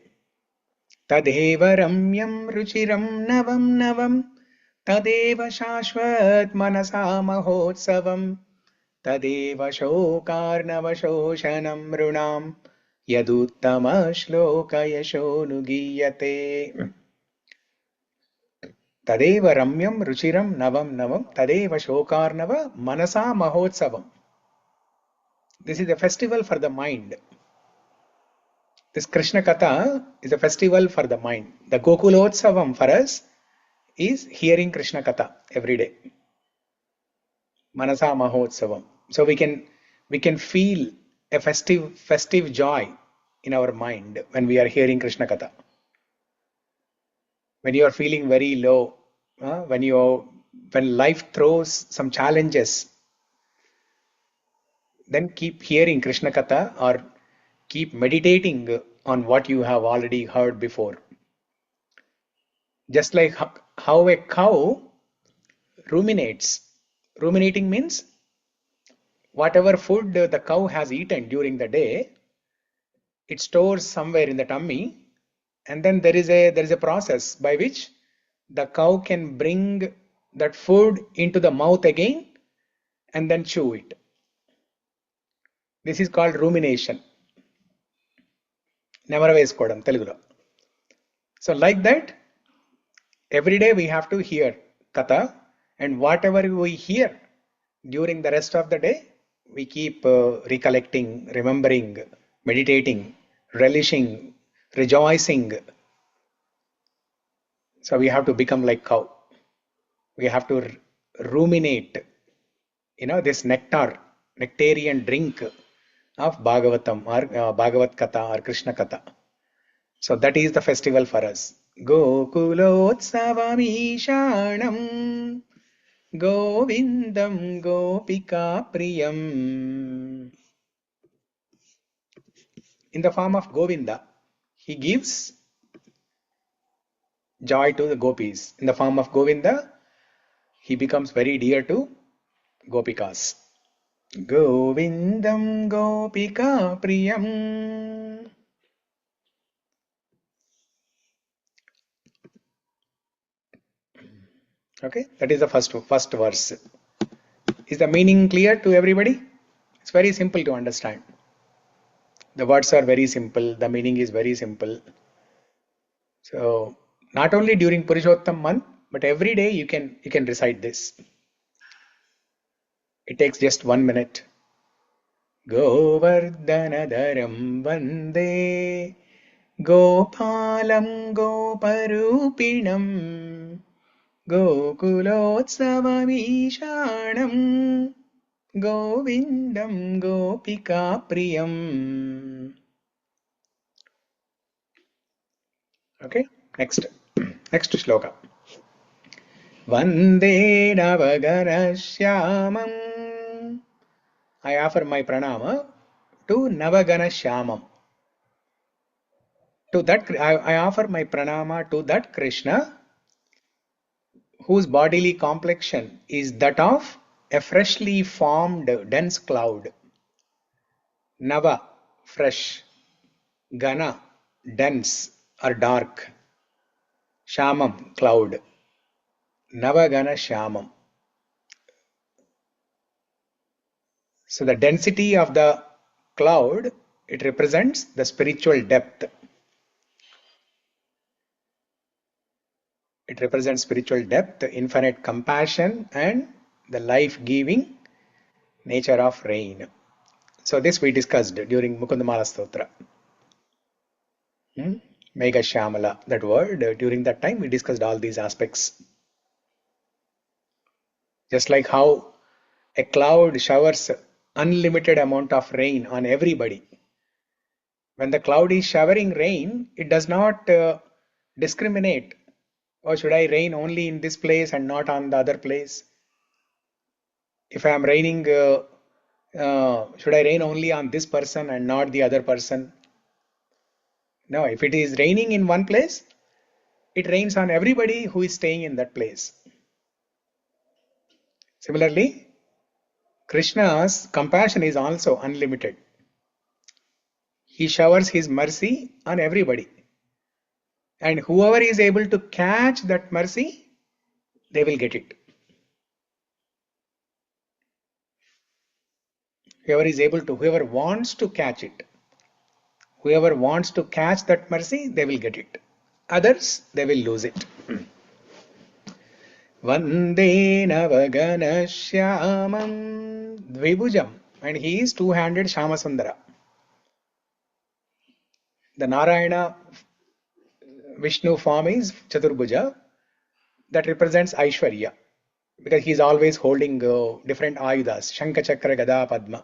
Tadeva ramyam ruchiram navam navam tadeva shashvat manasa mahotsavam tadeva shokarnava shoshanam runam yaduttama shloka yashonugiyate. Tadeva ramyam ruchiram navam navam tadeva shokarnava manasa mahotsavam. This is a festival for the mind. This Krishna Katha is a festival for the mind. The Gokulotsavam for us is hearing Krishna Katha every day. Manasa Mahotsavam. So we can feel a festive joy in our mind when we are hearing Krishna Katha. When you are feeling very low, when life throws some challenges, then keep hearing Krishna Katha or keep meditating on what you have already heard before. Just like how a cow ruminates. Ruminating means whatever food the cow has eaten during the day, it stores somewhere in the tummy, and then there is a process by which the cow can bring that food into the mouth again and then chew it. This is called rumination. Nemaravesukodam Telugulo. So like that, every day we have to hear Katha, and whatever we hear during the rest of the day, we keep recollecting, remembering, meditating, relishing, rejoicing. So we have to become like cow. We have to ruminate, this nectarian drink of Bhagavatam or Bhagavad Katha or Krishna Katha. So that is the festival for us. Gokulotsavam ishanam Govindam Gopika Priyam. In the form of Govinda, he gives joy to the gopis. In the form of Govinda, he becomes very dear to Gopikas. Govindam Gopika Priyam. Okay, that is the first verse. Is the meaning clear to everybody? It's very simple to understand. The words are very simple. The meaning is very simple. So not only during Purushottam month, but every day you can recite this. It takes just 1 minute. Govardhanadaram vande Gopalam Goparupinam Gokulotsavam Govindam Gopika Priyam. Okay, next shloka. Vande Navaganashyamam. I offer my pranama to Navaganashyamam. To that, I offer my pranama to that Krishna whose bodily complexion is that of a freshly formed dense cloud. Nava, fresh. Gana, dense or dark. Shamam, cloud. Navagana Shamam. So the density of the cloud, it represents the spiritual depth. It represents spiritual depth, the infinite compassion, and the life-giving nature of rain. So this we discussed during Mukunda-Mālā-Stotra. Mega Shamala, that word, during that time we discussed all these aspects. Just like how a cloud showers unlimited amount of rain on everybody. When the cloud is showering rain, it does not discriminate. Or should I rain only in this place and not on the other place? If I am raining, should I rain only on this person and not the other person? No, if it is raining in one place, it rains on everybody who is staying in that place. Similarly, Krishna's compassion is also unlimited. He showers his mercy on everybody. And whoever is able to catch that mercy, they will get it. Whoever wants to catch it, whoever wants to catch that mercy, they will get it. Others, they will lose it. Vande Navaganashyamam Dvibhujam. And he is two-handed Shyamasundara. The Narayana Vishnu form is Chaturbhuja. That represents Aishwarya. Because he is always holding different ayudas. Shankha, Chakra, Gada, Padma.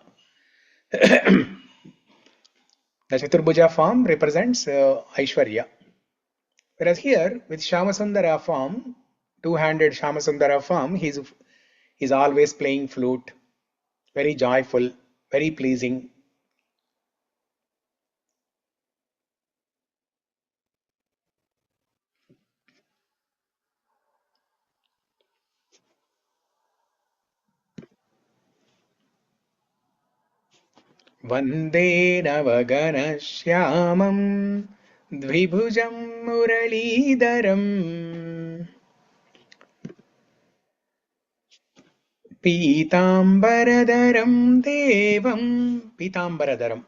The Chaturbhuja form represents Aishwarya. Whereas here, with Shyamasundara form, two-handed Shyamasundara form, he is always playing flute, very joyful, very pleasing. Vande Navaganashyamam Dvibhujam Muralidharam Pītāmbaradaram Devam. Pītāmbaradaram.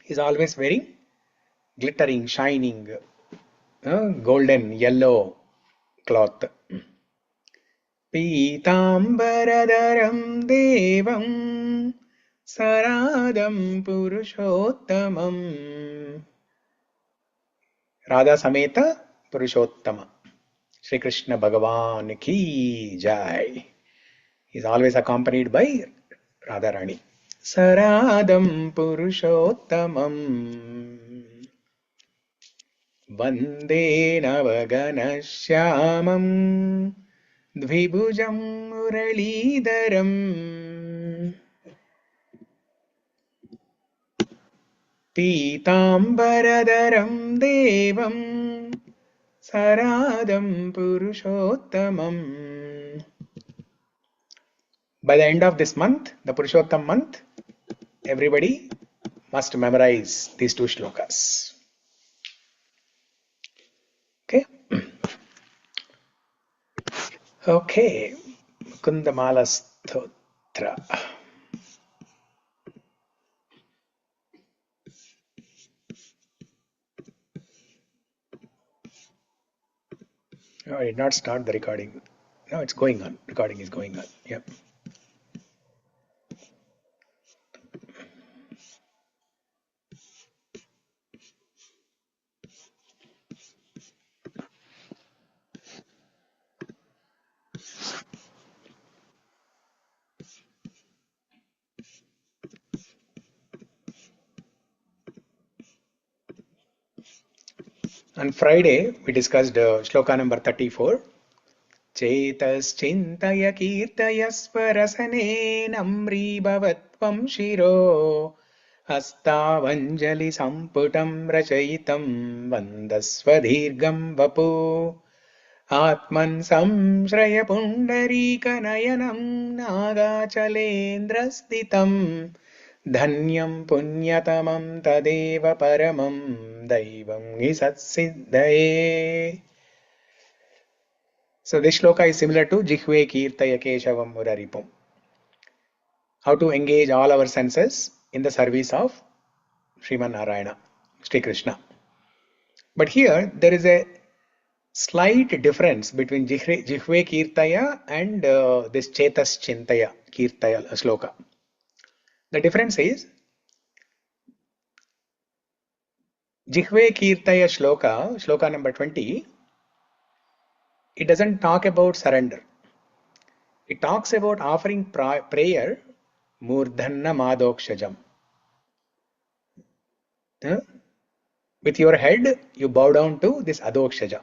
He is always wearing glittering, shining, golden, yellow cloth. Pītāmbaradaram Devam Saradam Purushottamam. Radha Sameta Purushottama. Shri Krishna Bhagavan ki jai. He is always accompanied by Radharani. Saradam Purushottamam. Vande Navaganashyamam Dvibhujam Muralidharam Pītāmbaradaram Devam Saradam Purushottamam. By the end of this month, the Purushottam month, everybody must memorize these two shlokas. Okay? Okay. Mukunda-Mālā-Stotra. Oh, I did not start the recording. No, it's going on. Recording is going on. Yep. On Friday, we discussed shloka number 34. Cetas cintaya kīrtayasva rasane namrī-bhava tvam siro hastāv añjali-samputam racayatam vandasva dīrgham vapuh ātman śraya pundarīka-nayanam nāgācalendra-sthitam dhanyam punyatamam tadeva paramam daivam sat-siddhaye. So this shloka is similar to jihve kīrtaya keshavam muraripum. How to engage all our senses in the service of Sriman Narayana, Sri Krishna. But here there is a slight difference between jihve kīrtaya and this cetas cintaya kīrtaya shloka. The difference is jihve kīrtaya shloka number 20, it doesn't talk about surrender. It talks about offering prayer mūrdhanna madokshajam. With your head, you bow down to this adokshaja.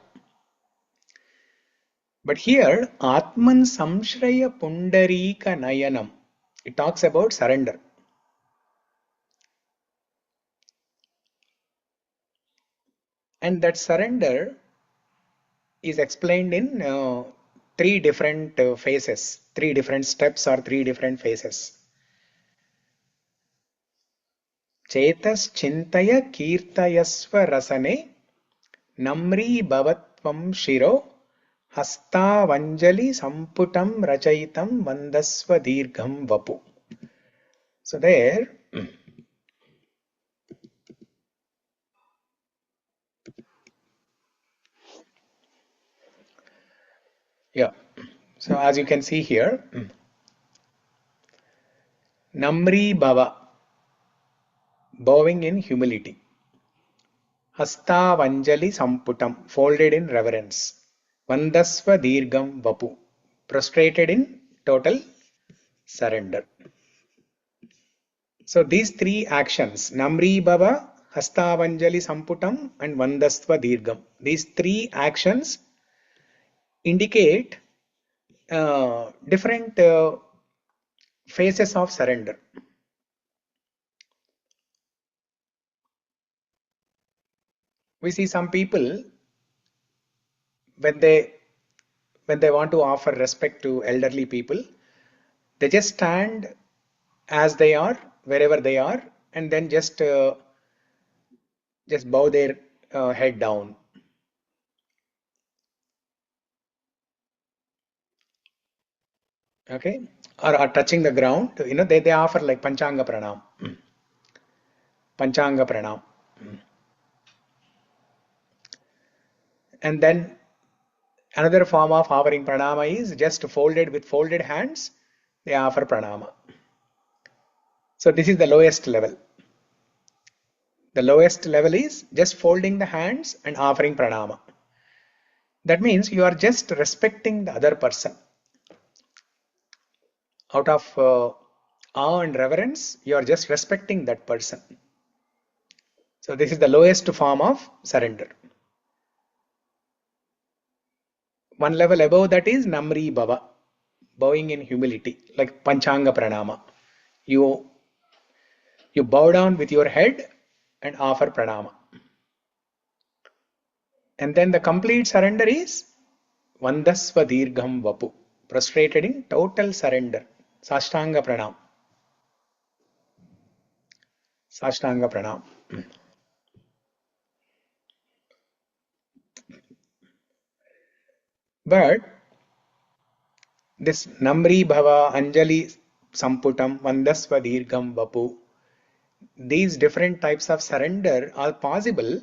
But here, ātman śraya pundarīka-nayanam. It talks about surrender. And that surrender is explained in three different phases, three different steps or three different phases. Cetas cintaya kīrtayasva rasane namrī-bhava tvam siro hastāv añjali-samputam racayatam vandasva dīrgham vapuh. So there, yeah. So as you can see here, namrī-bhava, bowing in humility. Hastāv añjali-samputam, folded in reverence. Vandasva dīrgham vapuh, prostrated in total surrender. So these three actions, namrī-bhava, hastāv añjali-samputam and vandasva dīrgham, these three actions indicate different phases of surrender. We see some people, when they want to offer respect to elderly people, they just stand as they are, wherever they are, and then just bow their head down. Okay, or touching the ground. They offer like panchanga pranam. Panchanga pranam. And then another form of offering pranama is just folded with folded hands, they offer pranama. So this is the lowest level. The lowest level is just folding the hands and offering pranama. That means you are just respecting the other person. Out of awe and reverence, you are just respecting that person. So this is the lowest form of surrender. One level above that is namrī-bhava, bowing in humility, like panchanga pranama. You bow down with your head and offer pranama. And then the complete surrender is vandasva dīrgham vapuh, prostrated in total surrender, sāshtanga pranam. Sāshtanga pranam. But this namrī-bhava, añjali-samputam, vandasva dīrgham vapuh, these different types of surrender are possible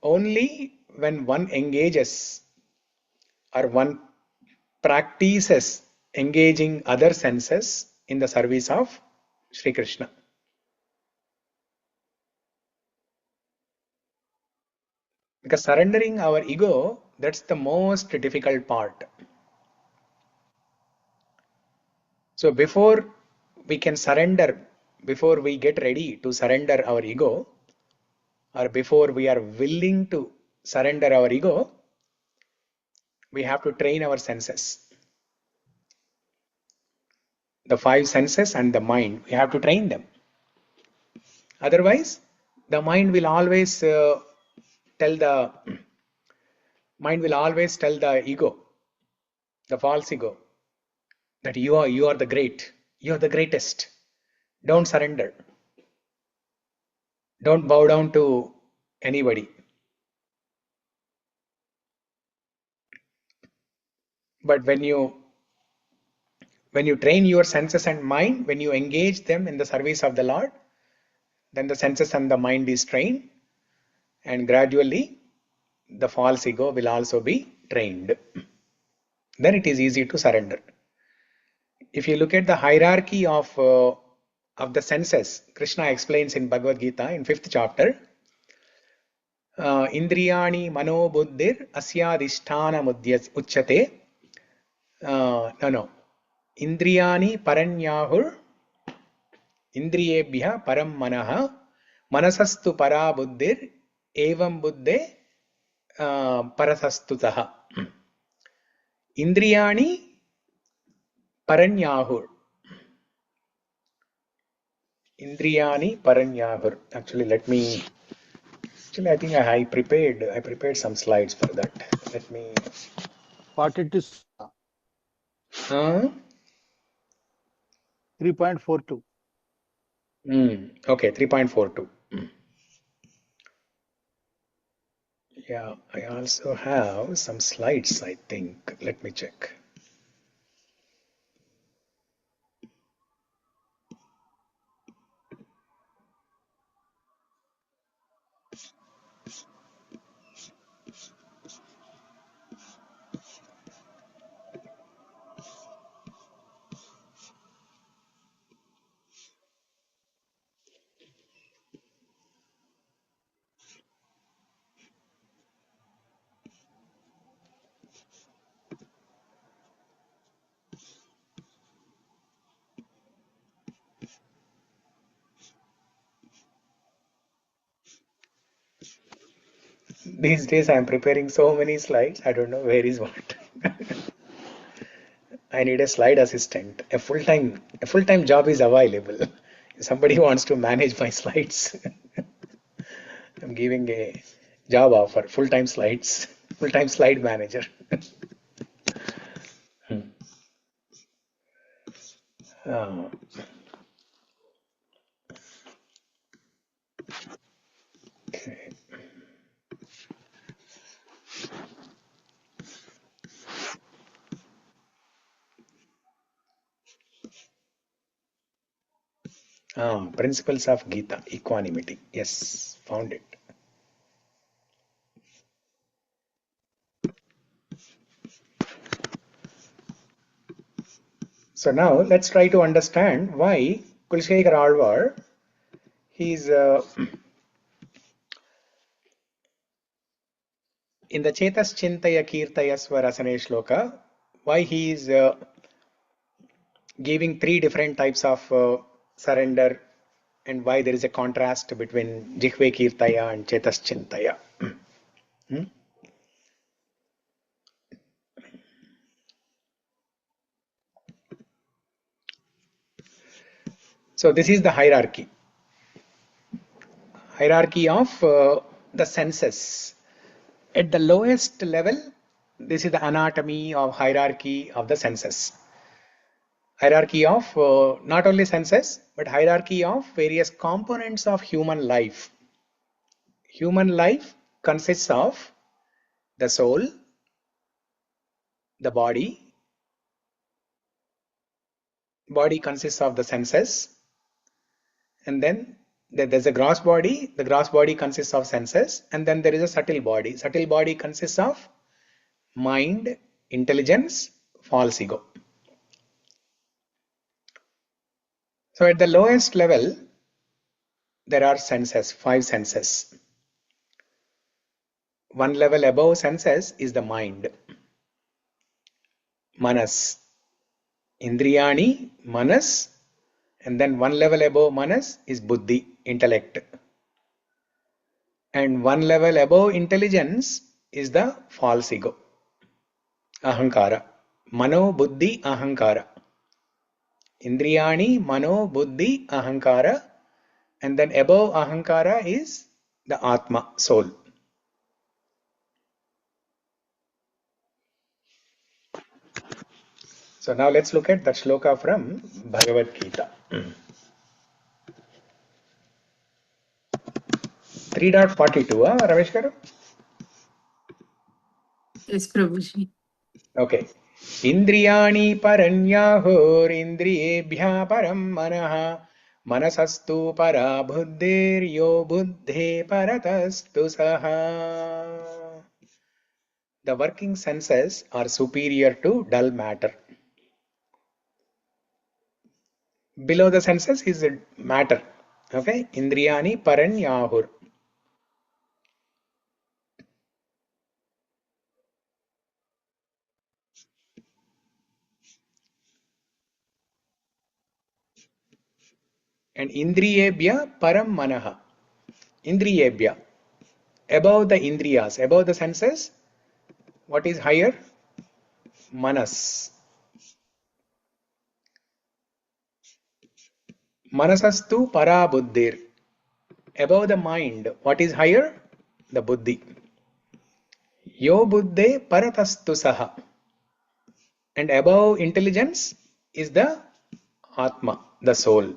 only when one engages or one practices engaging other senses in the service of Sri Krishna. Because surrendering our ego, that's the most difficult part. So before we can surrender, before we get ready to surrender our ego, or before we are willing to surrender our ego, we have to train our senses. The 5 senses and the mind, we have to train them. Otherwise, the mind will always tell the ego, the false ego, that you are the great, you are the greatest. Don't surrender. Don't bow down to anybody. But when you train your senses and mind, when you engage them in the service of the Lord, then the senses and the mind is trained, and gradually the false ego will also be trained. Then it is easy to surrender. If you look at the hierarchy of the senses, Krishna explains in Bhagavad Gita in 5th chapter, Indriyani mano buddhir asyadhisthana uchyate. Indriyani paranyahur indriyebhya param manaha manasastu para buddhir evam buddhe parasastutaha. Indriyani paranyahur. Indriyani paranyahur. Actually, I think I prepared some slides for that. Let me. What it is? 3.42. Okay, 3.42. Yeah, I also have some slides, I think. Let me check. These days I am preparing so many slides. I don't know where is what. I need a slide assistant. A full-time job is available. If somebody wants to manage my slides, I'm giving a job offer. Full-time slide manager. Okay. Principles of Gita, equanimity. Yes, found it. So now let's try to understand why Kulshekar Alvar, he's in the cetas cintaya kīrtayasva rasane shloka, why he is giving 3 different types of surrender, and why there is a contrast between jihve kirtaya and cetas cintaya. So this is the hierarchy of the senses. At the lowest level, this is the anatomy of hierarchy of the senses. Hierarchy of not only senses, but hierarchy of various components of human life. Human life consists of the soul, the body. Body consists of the senses, and then there's a gross body. The gross body consists of senses, and then there is a subtle body. Subtle body consists of mind, intelligence, false ego. So at the lowest level, there are senses, 5 senses. One level above senses is the mind, manas, indriyani, manas, and then one level above manas is buddhi, intellect. And one level above intelligence is the false ego, ahankara. Mano, buddhi, ahankara. Indriyani, mano, buddhi, ahankara. And then above ahankara is the Atma, soul. So now let's look at that shloka from Bhagavad Gita. 3.42, Ramesh garu? Yes, Prabhuji. Okay. Indriyani paranyahur indriyebhya param manaha manasastu para buddhir yo buddhe paratastu saha. The working senses are superior to dull matter. Below the senses is matter. Okay. Indriyani paranyahur. And indriyebhya param manaha. Indriyebhya. Above the indriyas, above the senses, what is higher? Manas. Manasastu para buddhir. Above the mind, what is higher? The buddhi. Yo buddhe paratastu saha. And above intelligence is the Atma, the soul.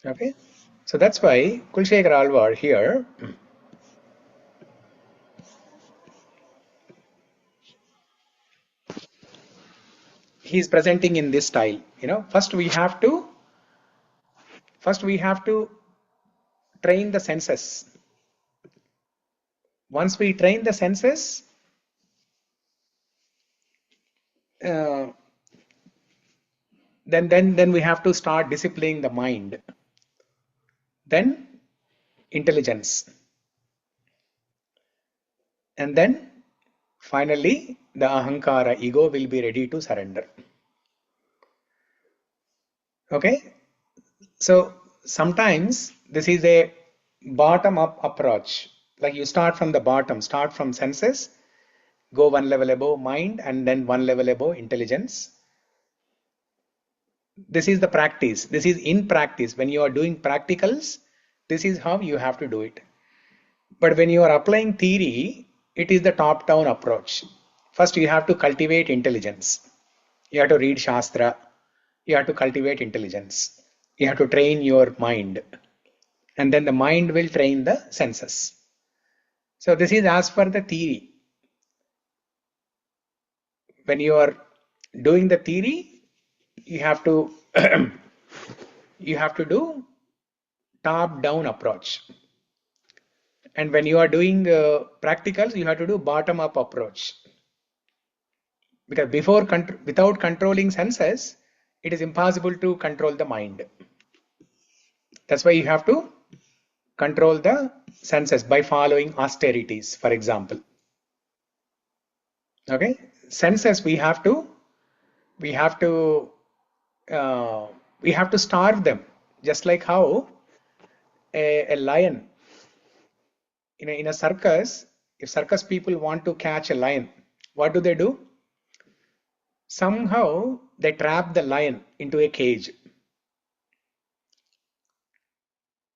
Okay. So that's why Kulshekhar Alvar here he is presenting in this style. First we have to train the senses. Once we train the senses, then we have to start disciplining the mind. Then intelligence. And then finally the ahankara, ego, will be ready to surrender. Okay. So sometimes this is a bottom-up approach. Like you start from the bottom, start from senses, go one level above mind, and then one level above intelligence. This is the practice. This is in practice. When you are doing practicals, this is how you have to do it. But when you are applying theory, it is the top-down approach. First, you have to cultivate intelligence. You have to read Shastra. You have to cultivate intelligence. You have to train your mind. And then the mind will train the senses. So this is as per the theory. When you are doing the theory, you have to do top-down approach. And when you are doing practicals, you have to do bottom-up approach. Because without controlling senses, it is impossible to control the mind. That's why you have to control the senses by following austerities, for example. Okay, senses we have to starve them, just like how a lion in a circus. If circus people want to catch a lion, what do? Somehow they trap the lion into a cage.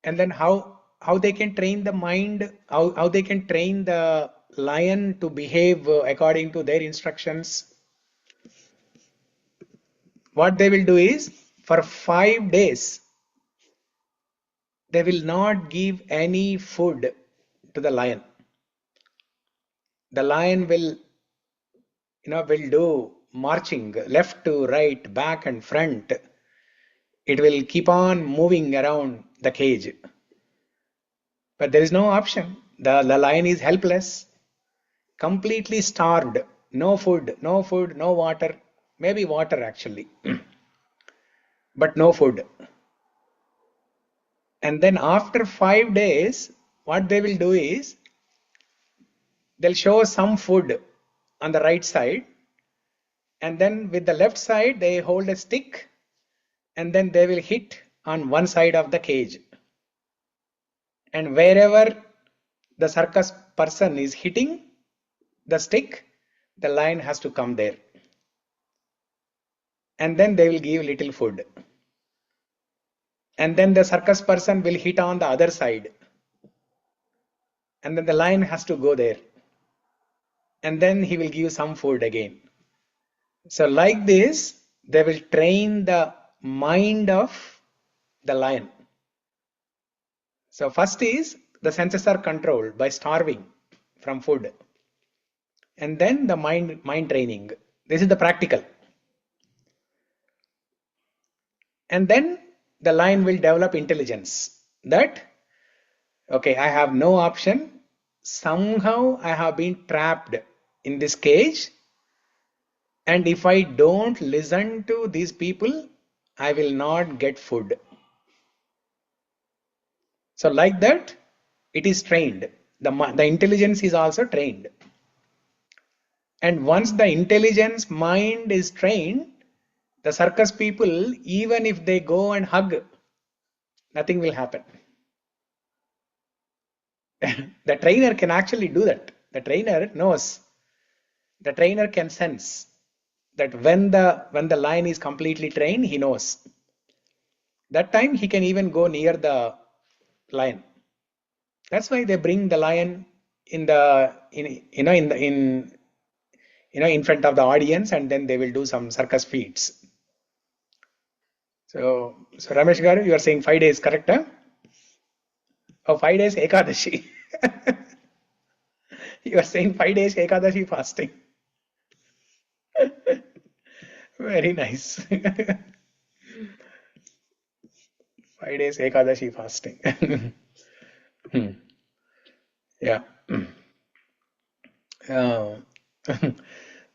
And then how they can train the mind, how they can train the lion to behave according to their instructions? What they will do is, for 5 days, they will not give any food to the lion. The lion will do marching left to right, back and front. It will keep on moving around the cage. But there is no option. The lion is helpless, completely starved. No food, no water. Maybe water actually, but no food. And then after 5 days, what they will do is, they'll show some food on the right side, and then with the left side they hold a stick, and then they will hit on one side of the cage. And wherever the circus person is hitting the stick, the lion has to come there. And then they will give little food. And then the circus person will hit on the other side. And then the lion has to go there. And then he will give some food again. So like this, they will train the mind of the lion. So first is the senses are controlled by starving from food. And then the mind training. This is the practical. And then the lion will develop intelligence that, okay, I have no option. Somehow I have been trapped in this cage. And if I don't listen to these people, I will not get food. So like that, it is trained. The intelligence is also trained. And once the intelligence mind is trained, the circus people, even if they go and hug, nothing will happen. The trainer can actually do that. The trainer knows. The trainer can sense that when the lion is completely trained, he knows. That time he can even go near the lion. That's why they bring the lion in front of the audience, and then they will do some circus feats. So Ramesh Garu, you are saying 5 days, correct? Huh? Oh, 5 days Ekadashi. You are saying 5 days Ekadashi fasting. Very nice. 5 days Ekadashi fasting. Yeah.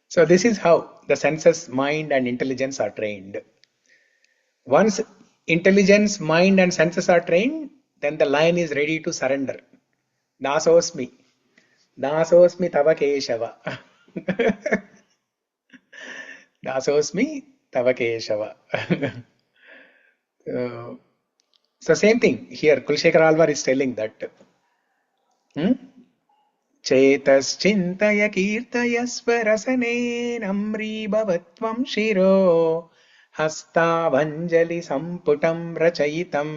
So this is how the senses, mind and intelligence are trained. Once intelligence, mind and senses are trained, then the lion is ready to surrender. Dasosmi. Dasosmi tava keshava. Dasosmi tava keshava. So same thing here. Kulshekara Alvar is telling that. Cetas cintaya kīrtayasva rasane namrī-bhava tvam siro hastāv añjali-samputam racayatam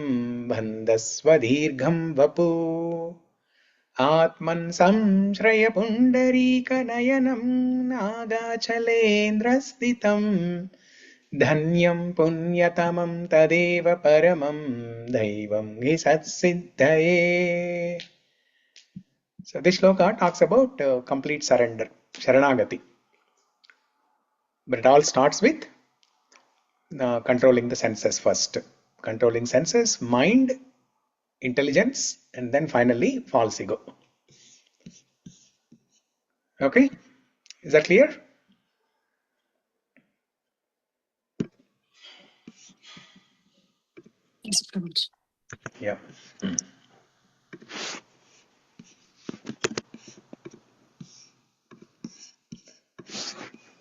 vandasva dīrgham vapuh ātman śraya pundarīka-nayanam nāgācalendra-sthitam dhanyam punyatamam tadeva paramam daivam hi sat-siddhaye. So this shloka talks about complete surrender, sharanagati. But it all starts with controlling the senses first. Controlling senses, mind, intelligence, and then finally false ego. Okay? Is that clear? Yes, Prabhuji. Yeah.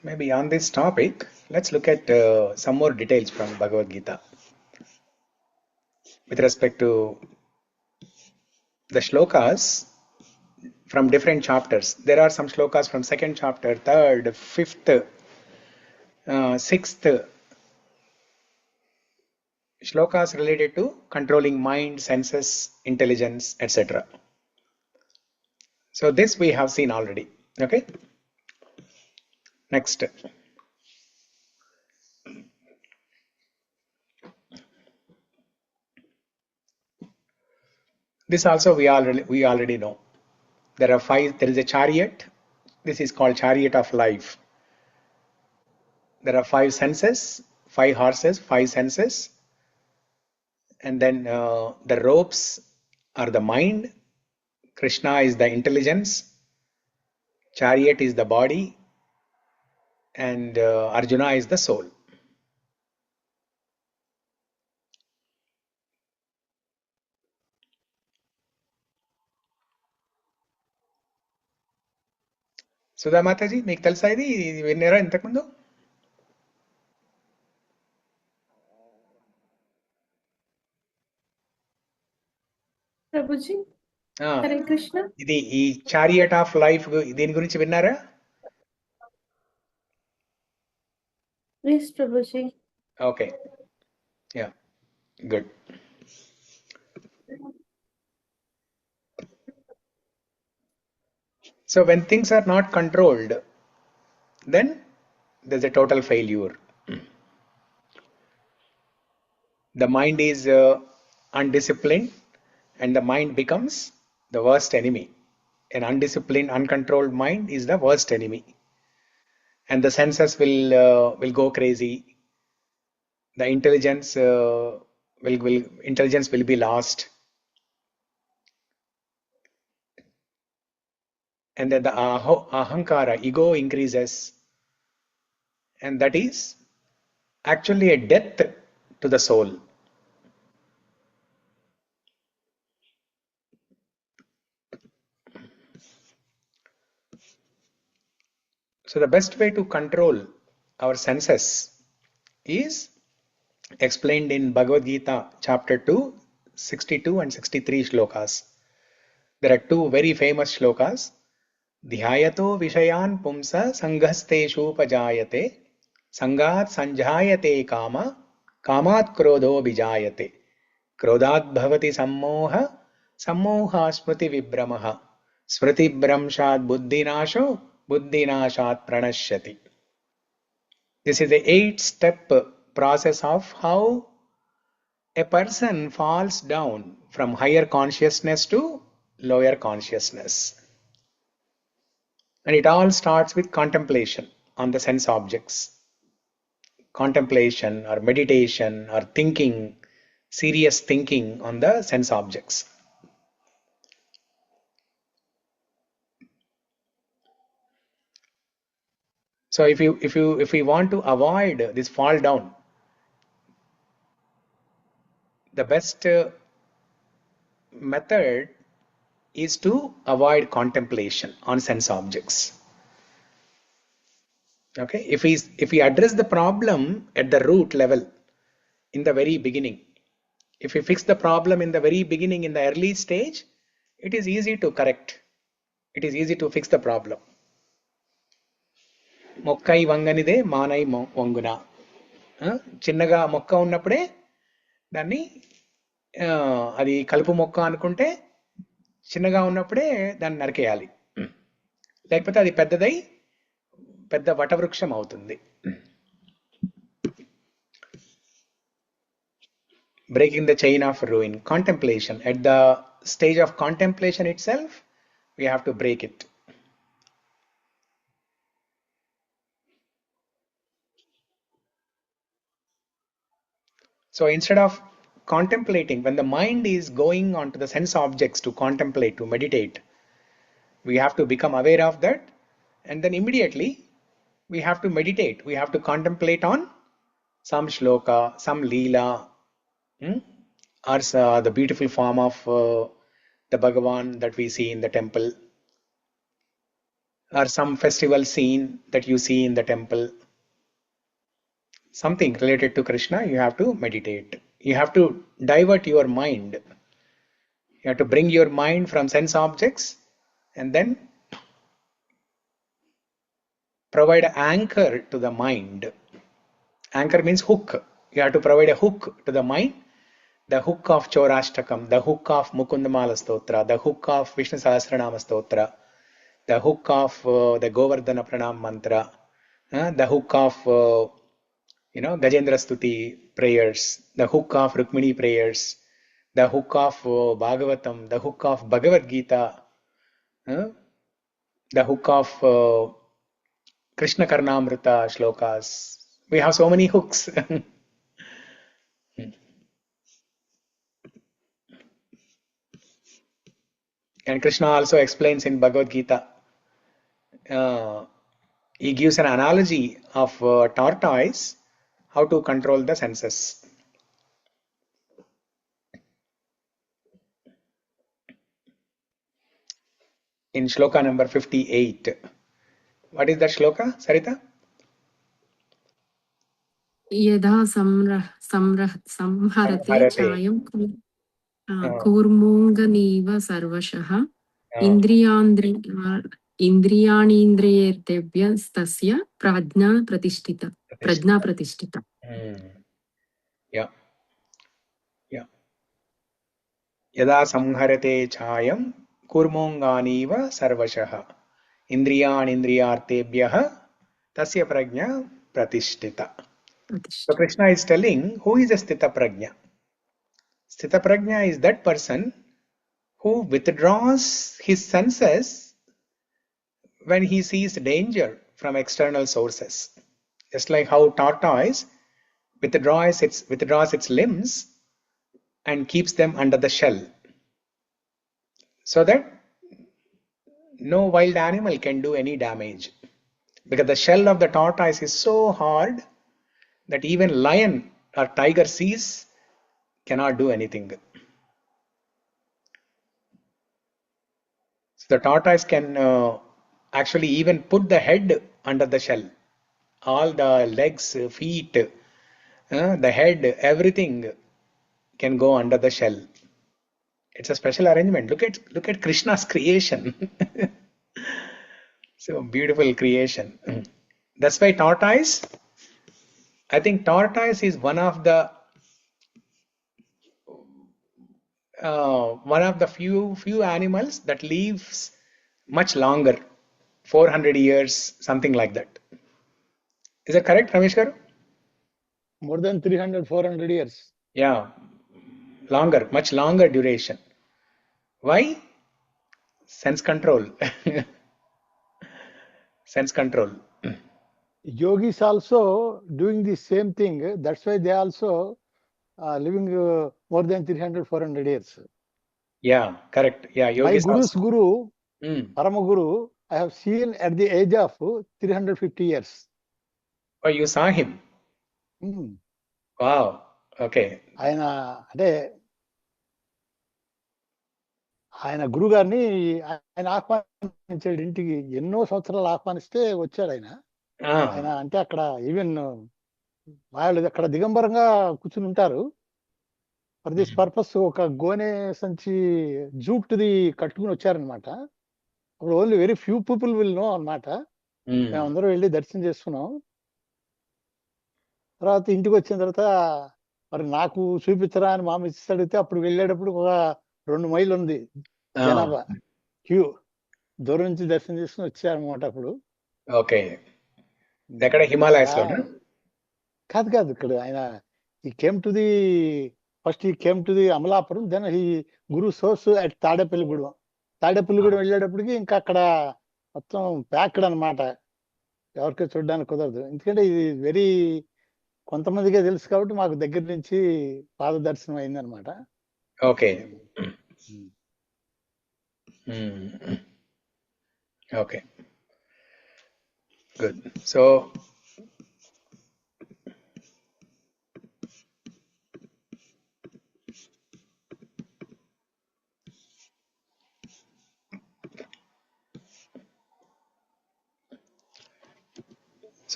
Maybe on this topic, let's look at some more details from Bhagavad Gita with respect to the shlokas from different chapters. There are some shlokas from 2nd chapter, 3rd, 5th, 6th. Shlokas related to controlling mind, senses, intelligence, etc. So this we have seen already. Okay. Next. This also we already know. There are 5. There is a chariot. This is called chariot of life. There are 5 senses, 5 horses, 5 senses, and then the ropes are the mind. Krishna is the intelligence. Chariot is the body, and Arjuna is the soul. Sudha Mataji మీకు తెలుసా ఇది విన్నారా ఇంతకుముందు? Prabhuji, Ah, Hare Krishna. ఇది ఈ chariot of life దీని గురించి విన్నారా? Yes, Prabhuji. Okay, yeah, good. So when things are not controlled, then there's a total failure. The mind is undisciplined, and the mind becomes the worst enemy. An undisciplined, uncontrolled mind is the worst enemy, and the senses will go crazy. The intelligence will be lost, and then the ahankara, ego, increases, and that is actually a death to the soul. So the best way to control our senses is explained in Bhagavad Gita chapter 2, 62 and 63 shlokas. There are two very famous shlokas. Dhyayato vishayan pumsa sanghasteshu pajayate sangat sanjayate kama kamat krodho bijayate krodhat bhavati sammoha sammoha smriti vibramaha smriti bramshat buddhinasho buddhinashat pranashyati. This is the 8-step process of how a person falls down from higher consciousness to lower consciousness. And it all starts with contemplation on the sense objects. Contemplation or meditation or thinking, serious thinking on the sense objects. So if we want to avoid this fall down, the best method is to avoid contemplation on sense objects. Okay, if we address the problem at the root level in the very beginning, if we fix the problem in the very beginning, in the early stage, it is easy to correct. It is easy to fix the problem. మొక్కై వంగనిదే మానై వంగున. చిన్నగా మొక్క ఉన్నప్పుడే దాన్ని అది కలుపు మొక్క అనుకుంటే చిన్నగా ఉన్నప్పుడే దాన్ని నరికేయాలి, లేకపోతే అది పెద్దదై పెద్ద వటవృక్షం అవుతుంది. Breaking the chain of ruin, contemplation. At the stage of contemplation itself, we have to break it. So instead of contemplating, when the mind is going on to the sense objects to contemplate, to meditate, we have to become aware of that, and then immediately we have to meditate. We have to contemplate on some shloka, some leela, or the beautiful form of the Bhagavan that we see in the temple, or some festival scene that you see in the temple. Something related to Krishna, you have to meditate. You have to divert your mind. You have to bring your mind from sense objects and then provide an anchor to the mind. Anchor means hook. You have to provide a hook to the mind. The hook of Chorashtakam, the hook of Mukunda-Mālā-Stotra, the hook of Vishnu Sahasranama-Stotra, the hook of the Govardhana Pranam Mantra, the hook of Gajendra Stuti prayers, the hook of Rukmini prayers, the hook of Bhagavatam, the hook of Bhagavad Gita, the hook of Krishna Karnamrita shlokas. We have so many hooks. And Krishna also explains in Bhagavad Gita, he gives an analogy of tortoise, how to control the senses. In shloka number 58. What is that shloka, Sarita? यदा संहरते छायं Kurmunganiva sarvashah indriyanindriyertebhya stasya prajna pratishtita. Yeah. Yeah. Yada samharate chayam kurmonganiva sarvashah indriyanindriyartebhyah tasya prajna pratishtita. So Krishna is telling who is a sthita prajna. Sthita prajna is that person who withdraws his senses when he sees danger from external sources. Just like how tortoise withdraws its limbs and keeps them under the shell, so that no wild animal can do any damage. Because the shell of the tortoise is so hard that even lion or tiger sees cannot do anything. So the tortoise can actually even put the head under the shell. All the legs, feet, the head, everything can go under the shell. It's a special arrangement. Look at Krishna's creation. So beautiful creation. That's why tortoise, I think tortoise is one of the few animals that lives much longer, 400 years, something like that. Is that correct, Ramesh garu? More than 300, 400 years. Yeah, longer, much longer duration. Why? Sense control. Sense control. Yogis also doing the same thing. That's why they also living more than 300, 400 years. Yeah, correct. Yeah, My yogis guru's also. guru, Paramaguru, I have seen at the age of 350 years. Oh, you saw him? Wow. Okay. ఆయన గురువు గారిని ఆయన ఆహ్వానించాడు ఇంటికి. ఎన్నో సంవత్సరాలు ఆహ్వానిస్తే వచ్చాడు ఆయన. ఆయన అంటే అక్కడ ఈవెన్ వాళ్ళు అక్కడ దిగంబరంగా కూర్చుని ఉంటారు. ఫర్ దిస్ పర్పస్ ఒక గోనె సంచి జూట్ది కట్టుకుని వచ్చారనమాట. అప్పుడు only very few people will know అనమాట. మేమందరం వెళ్ళి దర్శనం చేసుకున్నాం. తర్వాత ఇంటికి వచ్చిన తర్వాత మరి నాకు చూపించరా అని మామ ఇచ్చి అడిగితే అప్పుడు వెళ్ళేటప్పుడు ఒక 2 మైళ్ళు ఉంది జనాభా క్యూ. దూరం నుంచి దర్శనం చేసుకుని వచ్చారనమాట అప్పుడు. ఓకే. ఎక్కడ హిమాలయస్ లో? కాదు ఇక్కడ ఆయన ఈ కేమ్ టు ది ఫస్ట్ ఈ came to the Amalapuram, then ఈ గురు సోర్స్ అట్ తాడేపల్లిగూడెం. తాడేపల్లిగూడెం వెళ్ళేటప్పటికి ఇంకా అక్కడ మొత్తం ప్యాక్డ్ అనమాట. ఎవరికీ చూడడానికి కుదరదు. ఎందుకంటే ఇది వెరీ కొంతమందికే తెలుసు కాబట్టి మాకు దగ్గర నుంచి పాద దర్శనం అయిందనమాట. Okay. Okay, good. So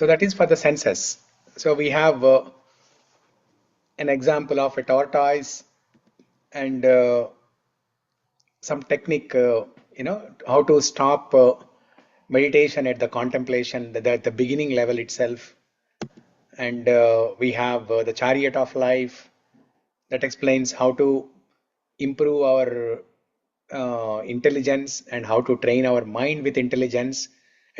that is for the senses. So we have an example of a tortoise and some technique, how to stop meditation at the contemplation, at the beginning level itself. And we have the chariot of life that explains how to improve our intelligence and how to train our mind with intelligence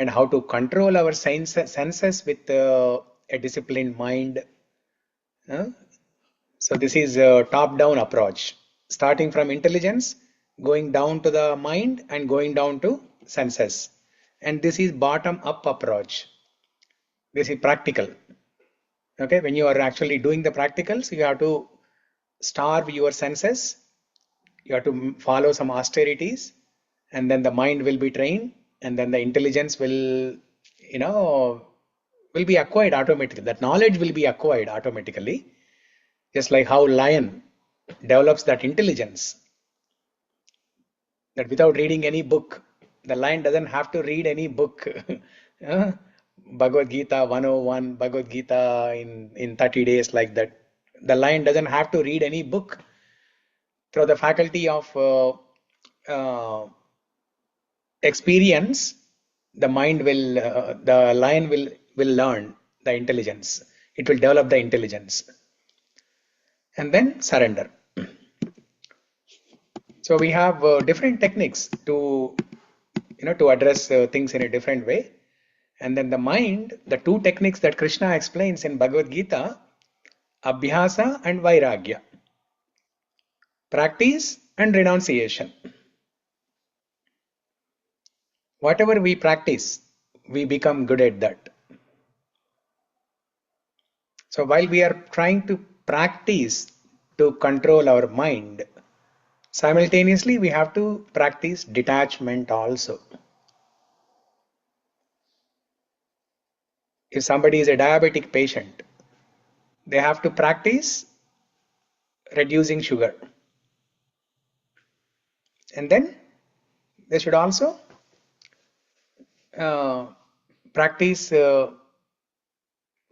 and how to control our senses with a disciplined mind. So this is a top-down approach, starting from intelligence, going down to the mind and going down to senses. And this is bottom-up approach. This is practical. Okay, when you are actually doing the practicals, you have to starve your senses. You have to follow some austerities, and then the mind will be trained, and then the intelligence will be acquired automatically. That knowledge will be acquired automatically. Just like how lion develops that intelligence, that without reading any book, the lion doesn't have to read any book. Bhagavad Gita 101, Bhagavad Gita in 30 days, like that. The lion doesn't have to read any book. through the faculty of experience, the mind will, the lion will learn the intelligence. It will develop the intelligence, and then surrender. So we have different techniques to, to address things in a different way. And then the mind, the two techniques that Krishna explains in Bhagavad Gita, abhyasa and vairagya, practice and renunciation. Whatever we practice, we become good at that. So while we are trying to practice to control our mind, simultaneously we have to practice detachment also. If somebody is a diabetic patient, they have to practice reducing sugar. And then they should also practice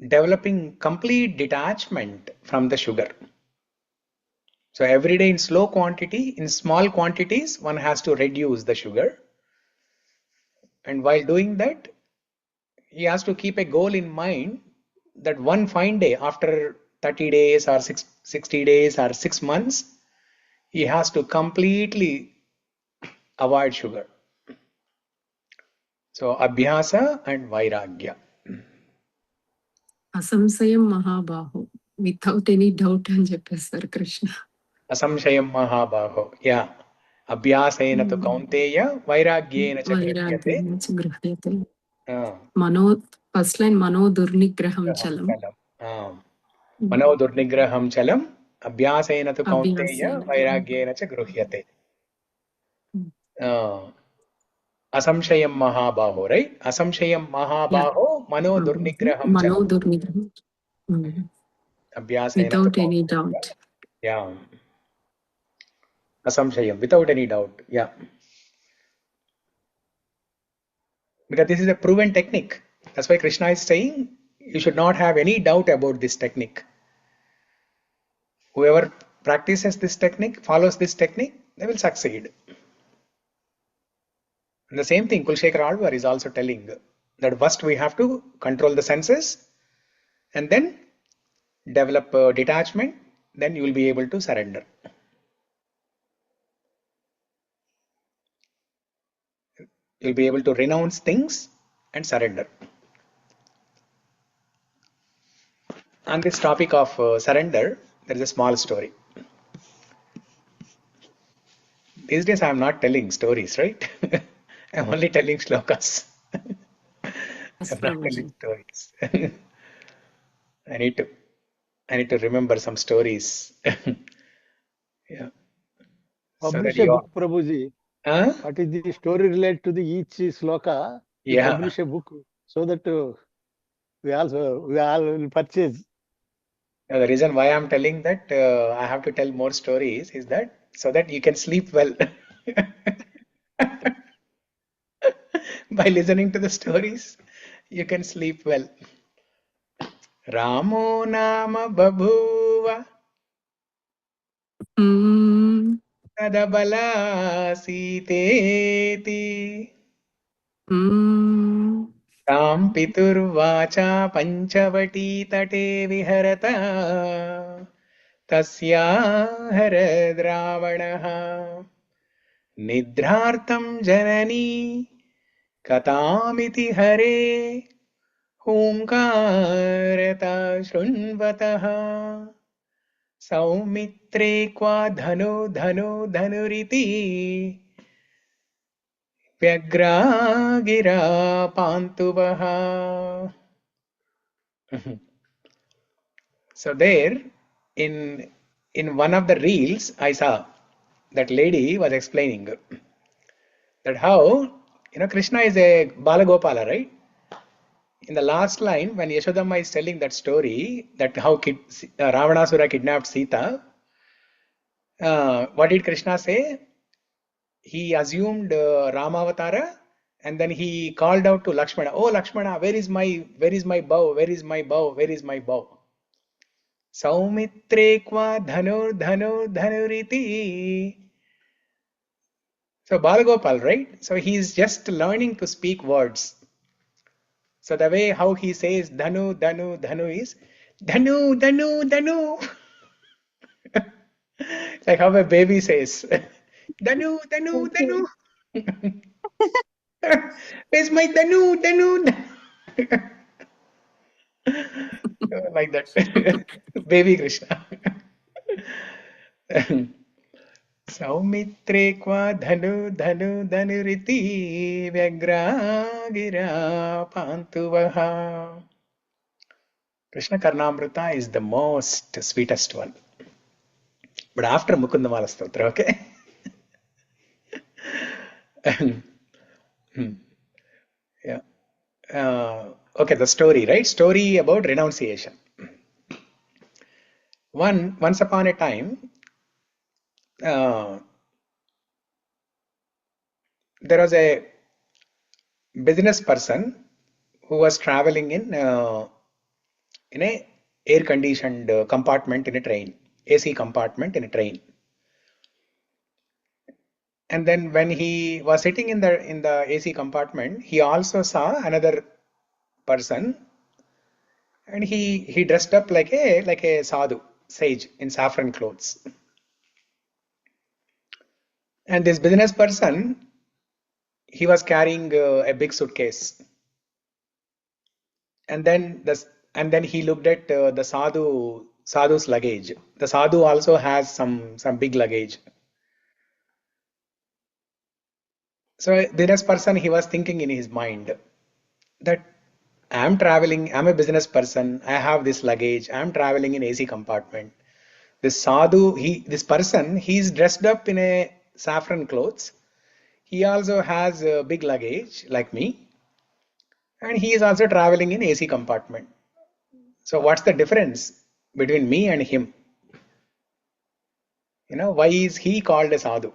developing complete detachment from the sugar. So every day in slow quantity, in small quantities, one has to reduce the sugar. And while doing that, he has to keep a goal in mind that one fine day, after 30 days or 60 days or 6 months, he has to completely avoid sugar. So abhyasa and vairagya. Asamsayam mahabaho. Without any doubt and చెప్పేస్తారు Krishna. Asamshayam mahabaho. Yeah. Abhyasena tu kaunteya vairagyena cha gೃಹ್ಯತೆ. Vairagya cha gೃಹ್ಯತೆ. Mano, first line mano durnigraham chalam. Mano durnigraham chalam. Abhyasena tu kaunteya vairagyena cha gೃಹ್ಯತೆ. Asamshayam mahabaho, right? Asamshayam mahabaho, mano durnigraham chalam. Mano durnigraham. Without any doubt. Yeah. Asamshayam, without any doubt. Yeah. Because this is a proven technique. That's why Krishna is saying you should not have any doubt about this technique. Whoever practices this technique, follows this technique, they will succeed. And the same thing Kulshekar Alvar is also telling, that first we have to control the senses and then develop detachment, then you will be able to surrender. You'll be able to renounce things and surrender. On this topic of surrender, there is a small story. These days I am not telling stories, right? I am only telling slokas. I'm not telling stories. I need to remember some stories. Yeah. Publish a book, Prabhuji. What is the story related to the each sloka? Yeah. Publish a book so that we all will purchase. Now, the reason why I'm telling that I have to tell more stories is that so that you can sleep well. By listening to the stories, you can sleep well. Ramo nama babhuva tadabala siteti tam piturvacha panchavati tate viharata tasya haradravanaha nidhrartam janani katamiti hare Omkarata shrunvataha saumitre kwa dhanuriti vyagra gira pantuvaha. So there in one of the reels I saw that lady was explaining that how Krishna is a Balagopala, right? In the last line, when Yashodhamma is telling that story, that how Ravanasura kidnapped Sita, what did Krishna say? He assumed Ramavatara, and then he called out to Lakshmana, "Oh Lakshmana, where is my bow? Where is my bow? Where is my bow?" Saumitre kwa dhanuriti. So Balagopal, right? So he is just learning to speak words. So the way how he says dhanu is dhanu. Like how a baby says dhanu. Okay. Where's my dhanu? Like that. Baby Krishna. Saumitre kwa dhanuriti vyagra gira pantuvaha. Krishna Karnamrita is the most sweetest one. But after Mukunda-Mālā-Stotra, okay? Yeah. Okay, the story, right? Story about renunciation. Once upon a time, there was a business person who was traveling in a air-conditioned compartment in a train, AC compartment in a train. And then when he was sitting in the AC compartment, he also saw another person, and he dressed up like a sadhu, sage in saffron clothes. And this business person, he was carrying a big suitcase. And then he looked at the sadhu's luggage. The sadhu also has some big luggage. So this person, he was thinking in his mind that I'm traveling, I'm a business person, I have this luggage, I'm traveling in AC compartment. This sadhu, this person, he's dressed up in a saffron clothes. He also has a big luggage like me, and he is also traveling in AC compartment. So what's the difference between me and him? Why is he called a sadhu?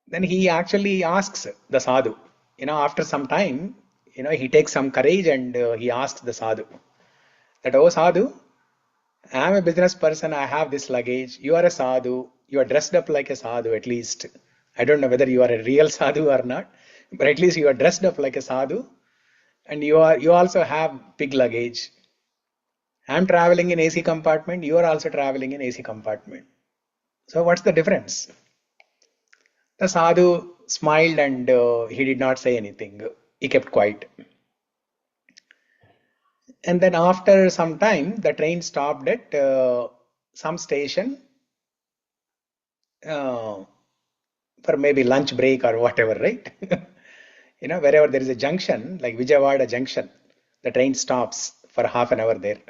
Then he actually asks the sadhu. After some time, he takes some courage and he asks the sadhu that, oh sadhu, I am a business person, I have this luggage, you are a sadhu, you are dressed up like a sadhu at least. I don't know whether you are a real sadhu or not, but at least you are dressed up like a sadhu, and you also have big luggage. I am traveling in AC compartment, you are also traveling in AC compartment. So what's the difference? The sadhu smiled and he did not say anything. He kept quiet. And then after some time, the train stopped at some station for maybe lunch break or whatever, right? Wherever there is a junction, like Vijayawada junction, the train stops for half an hour there.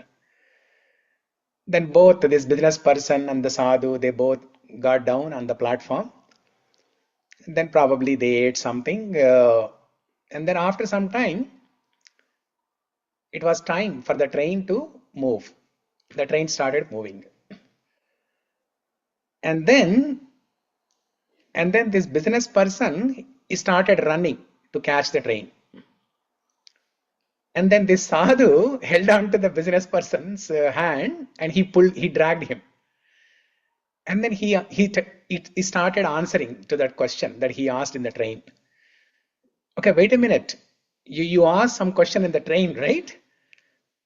Then both this business person and the sadhu, they both got down on the platform. And then probably they ate something. And then after some time, it was time for the train to move. The train started moving. And then this business person, he started running to catch the train. And then this sadhu held on to the business person's hand and he dragged him. And then he started answering to that question that he asked in the train. Okay, wait a minute. You asked some question in the train, right?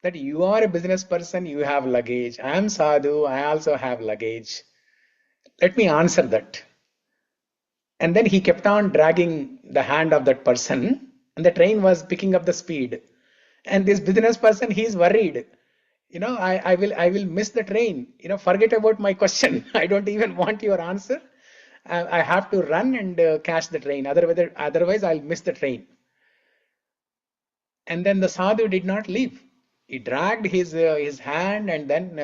That you are a business person, you have luggage. I am sadhu, I also have luggage. Let me answer that. And then he kept on dragging the hand of that person, and the train was picking up the speed. And this business person, he's worried. I will miss the train. Forget about my question. I don't even want your answer. I have to run and catch the train. Otherwise, I'll miss the train. And then the sadhu did not leave. He dragged his hand, and then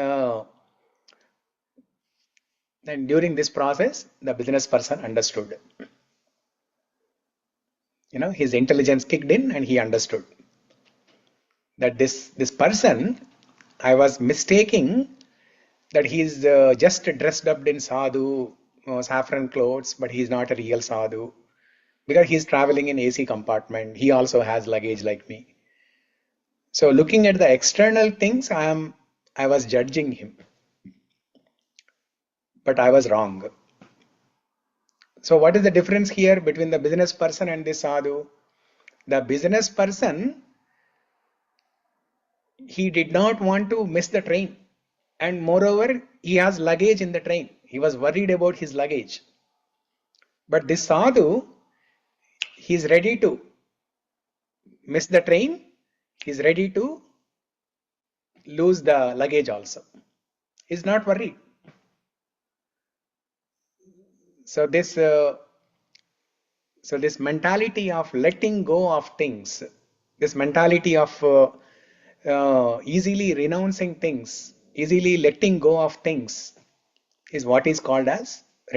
during this process, the business person understood. His intelligence kicked in, and he understood that this person, I was mistaking that he's just dressed up in sadhu, saffron clothes, but he's not a real sadhu because he's traveling in AC compartment. He also has luggage like me. So looking at the external things, I was judging him, but I was wrong. So what is the difference here between the business person and the sadhu? The business person, he did not want to miss the train, and moreover, he has luggage in the train. He was worried about his luggage. But this sadhu, he is ready to miss the train. He is ready to lose the luggage also. He is not worried. So this mentality of letting go of things, this mentality of easily renouncing things, easily letting go of things, is what is called as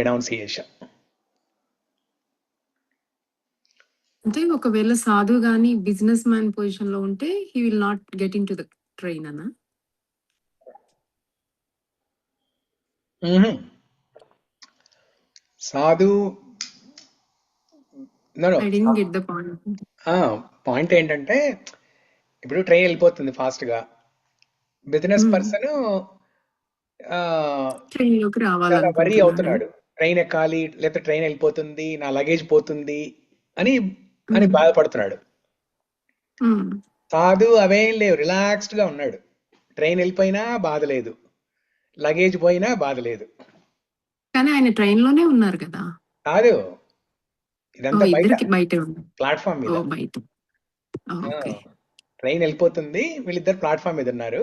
renunciation. అంటే ఒకవేళ సాధు గాని business man position లో ఉంటే he will not get in to the train అన్నా. సాధు I didn't get the point. Point ఏంటంటే ఇప్పుడు ట్రైన్ వెళ్ళిపోతుంది ఫాస్ట్ గా, బిజినెస్ పర్సన్ ట్రైన్ లోకి చాలా వరీ రావాలనుకుంటున్నాడు. అవుతున్నాడు. ట్రైన్ ఎక్కాలి, లేకపోతే ట్రైన్ వెళ్ళిపోతుంది, నా లగేజ్ పోతుంది అని బాధపడుతున్నాడు. సాధు అవేం లేవు, రిలాక్స్డ్ గా ఉన్నాడు. ట్రైన్ వెళ్ళిపోయినా బాధ లేదు, లగేజ్ పోయినా బాధ లేదు. కానీ ఆయన ట్రైన్ లోనే ఉన్నారు కదా. కాదు, ఇదంతా బయట ప్లాట్ఫామ్ మీద. బయట ట్రైన్ వెళ్ళిపోతుంది, వీళ్ళిద్దరు ప్లాట్ఫామ్ మీద ఉన్నారు.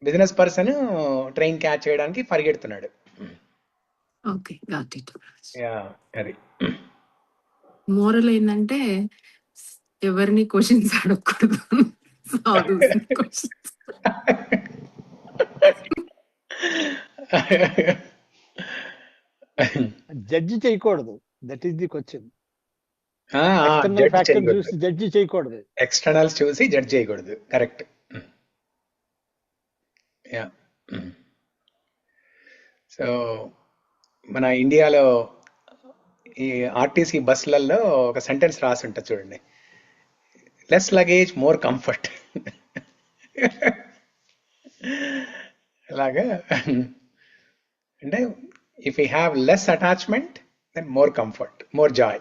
బిజినెస్ పర్సన్ ట్రైన్ క్యాచ్ చేయడానికి పరిగెడుతున్నాడు. Okay, got it. అది మోరల్ ఏంటంటే ఎవరిని క్వశ్చన్స్ అడగకూడదు. సాధు క్వశ్చన్స్ జడ్జి చేయకూడదు. That is the question. చూసి జడ్జి చేయకూడదు. ఎక్స్టర్నల్స్ చూసి జడ్జ్ చేయకూడదు. కరెక్ట్. సో మన ఇండియాలో ఈ ఆర్టీసీ బస్సులలో ఒక సెంటెన్స్ రాసి ఉంటుంది చూడండి, లెస్ లగేజ్ మోర్ కంఫర్ట్. అలాగా అంటే if we have less attachment, then more comfort, more joy.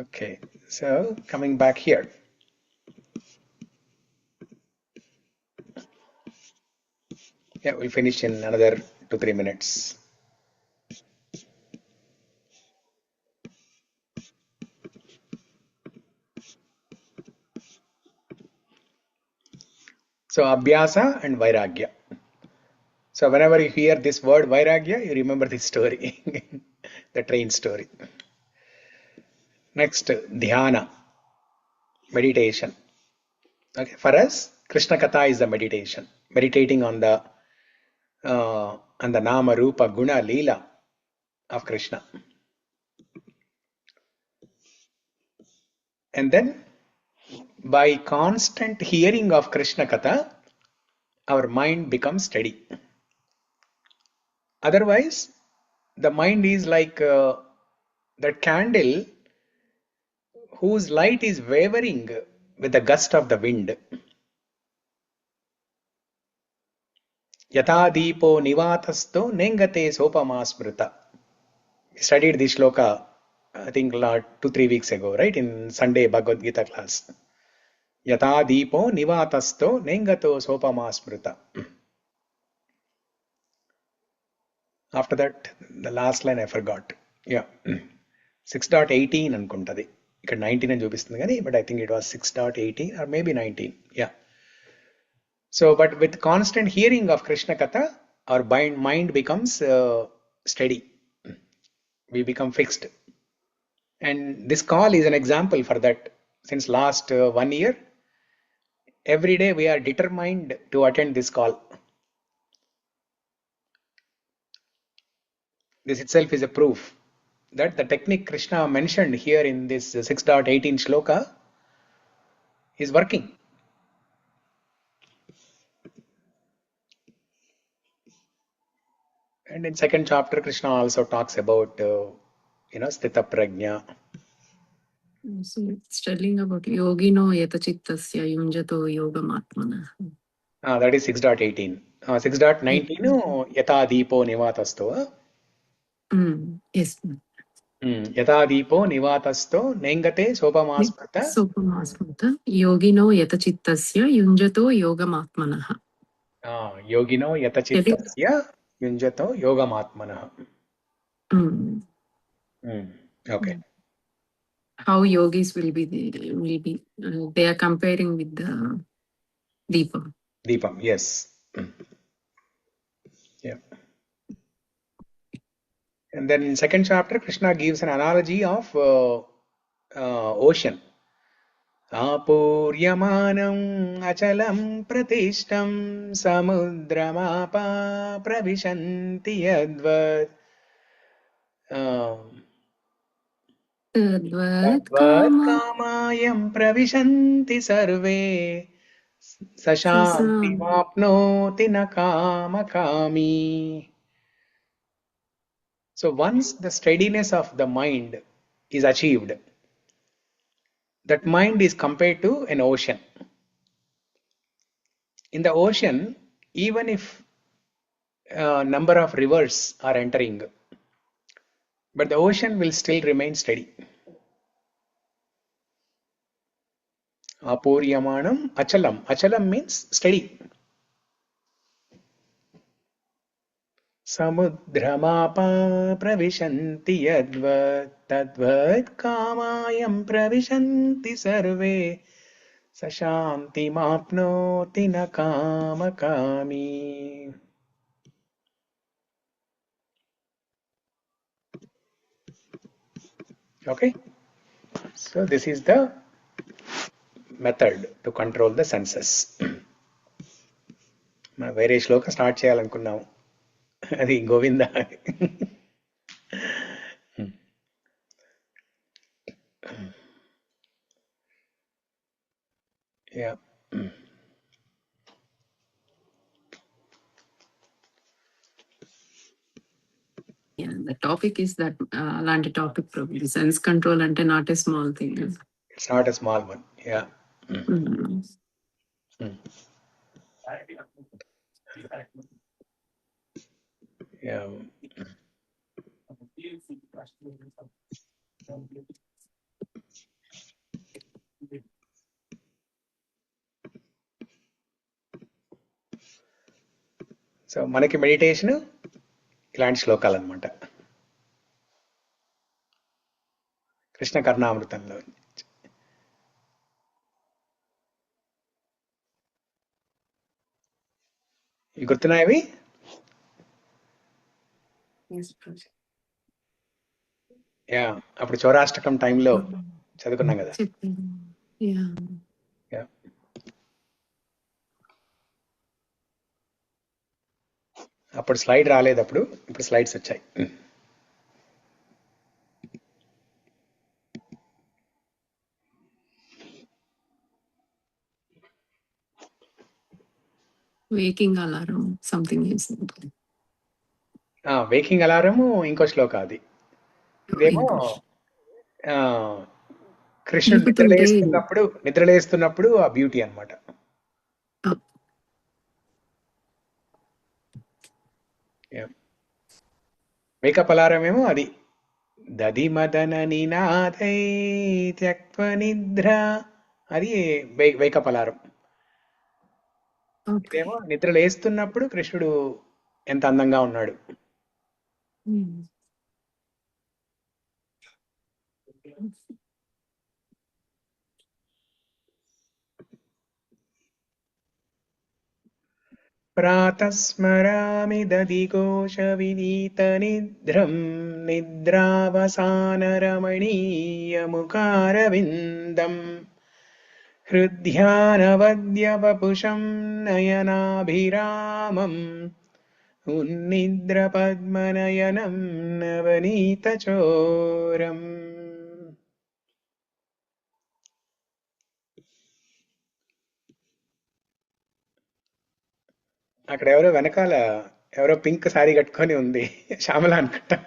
Okay, so coming back here. Yeah, we'll finish in another 2-3 minutes. So abhyasa and vairagya. So whenever you hear this word vairagya, you remember this story, the train story. Next, dhyana, meditation. Okay, for us, Krishna Katha is the meditation, meditating on the nama, rupa, guna, leela of Krishna. And then, by constant hearing of Krishna Katha, our mind becomes steady. Otherwise, the mind is like that candle whose light is wavering with the gust of the wind. Yatha deepo nivatasto nengate sopama smrita. We studied this sloka, I think 2-3 weeks ago, right? In Sunday Bhagavad Gita class. Yatha deepo nivatasto nengato sopama smrita. After that, the last line I forgot. Yeah. 6.18 అనుకుంటది. ఇక్కడ 19 అని చూపిస్తుంది కానీ, but I think it was 6.18 or maybe 19. Yeah. So, but with constant hearing of Krishna Katha, our mind becomes steady. We become fixed. And this call is an example for that. Since last 1 year, every day we are determined to attend this call. This itself is a proof that the technique Krishna mentioned here in this 6.18 shloka is working. And in second chapter, Krishna also talks about sthita prajna. So it's telling about yogino yatachittasya yunjato yogam atmanah. That is 6.18. 6.19 yata deepo nivatasto. Yes. Yata deepo nivatasto nengate sopamasmrta. Sopamasmrta yogino yatachittasya yunjato yogam atmanah. Yogino yatachittasya yunjato yogamatmanah. Okay. How yogis will be they are comparing with the dīrgham. Dīrgham, yes. Yeah. And then in second chapter, Krishna gives an analogy of ocean. Āpuryamanam achalam pratishtam samudramāpa pravishanti yadvat. Tadvat kāmayam pravishanti sarve sashantimāpnoti na kāmakāmi. So once the steadiness of the mind is achieved, that mind is compared to an ocean. In the ocean, even if a number of rivers are entering, but the ocean will still remain steady. Apuryamanam achalam. Achalam means steady. Samudramāpa pravishanti yadvat tadvat kāmayam pravishanti sarve sashantimāpnoti na kāmakāmi. Okay, so this is the method to control the senses. మనం వేరే శ్లోక start చేయాలనుకున్నాము, అది Govinda. Yeah. Yeah, the topic is that అలాంటి topic probably sense control అంటే not a small thing. It's not a small one. Yeah. Yeah. So మనకి meditation ఇలాంటి శ్లోకాలు అన్నమాట. కృష్ణ కర్ణామృతంలో ఇవి గుర్తున్నాయవి. యా, అప్పుడు చౌరాష్టకం టైంలో చదువుకున్నాం కదా. అప్పుడు స్లైడ్ రాలేదు, అప్పుడు ఇప్పుడు స్లైడ్స్ వచ్చాయి. వేకింగ్ అలారం సంథింగ్ వేకింగ్ అలారము ఇంకో శ్లోక అది. ఇదేమో కృష్ణుడు నిద్రలేస్తున్నప్పుడు ఆ బ్యూటీ అన్నమాట. వేకప్ అలారం ఏమో అది దది మదన నినాదై త్యక్త్వ నిద్ర, అది వేకప్ అలారం. ఇదేమో నిద్ర లేస్తున్నప్పుడు కృష్ణుడు ఎంత అందంగా ఉన్నాడు. ప్రాతస్మరామి దదిఘోష వినీత నిద్రం నిద్రావసానరమణీయముఖారవిందం హృద్యానవద్య వపుషం నయనాభిరామం ఉన్నిద్ర పద్మనయనం నవనీతచోరం. అక్కడ ఎవరో వెనకాల ఎవరో పింక్ శారీ కట్టుకొని ఉంది, శ్యామల అనుకుంటా.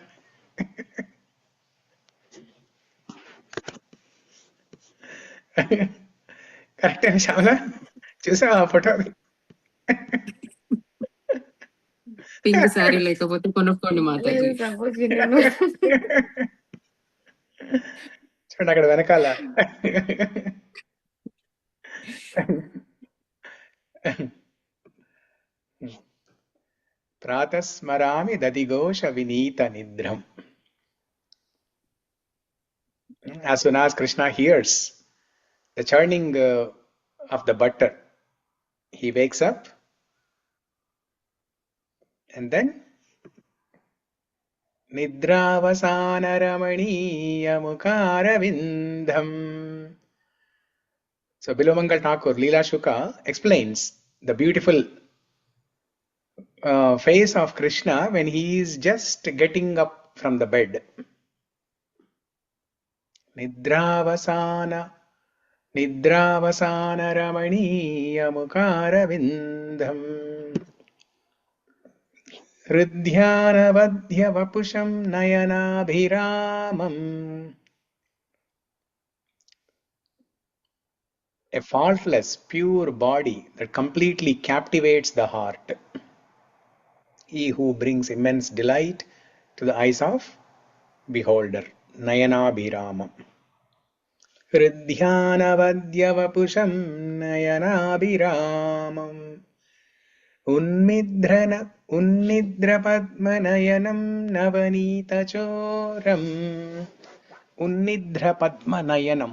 కరెక్ట్ అండి శ్యామల, చూసా ఆ ఫోటో. పింక్ శారీ లేకపోతే కొనుక్కోండి మాతాజీ. చూడండి అక్కడ వెనకాల. ప్రాతస్మరామి దదిఘోష Vineeta నిద్రం. As soon as Krishna hears the churning of the butter, he wakes up and then nidravasana ramaniya mukaravindham. So Bilomangal Thakur, Leela Shuka explains the beautiful face of Krishna when he is just getting up from the bed. Nidravasana ramaniya mukaravindham hridhyānavadhya vapusham nayanabhiramam. A faultless, pure body that completely captivates the heart. He who brings immense delight to the eyes of beholder. Nayanabhiramam. Hridhyānavadhya vapusham nayanabhiramam. Unnidra padmanayanam navanita choram. Unnidra padmanayanam.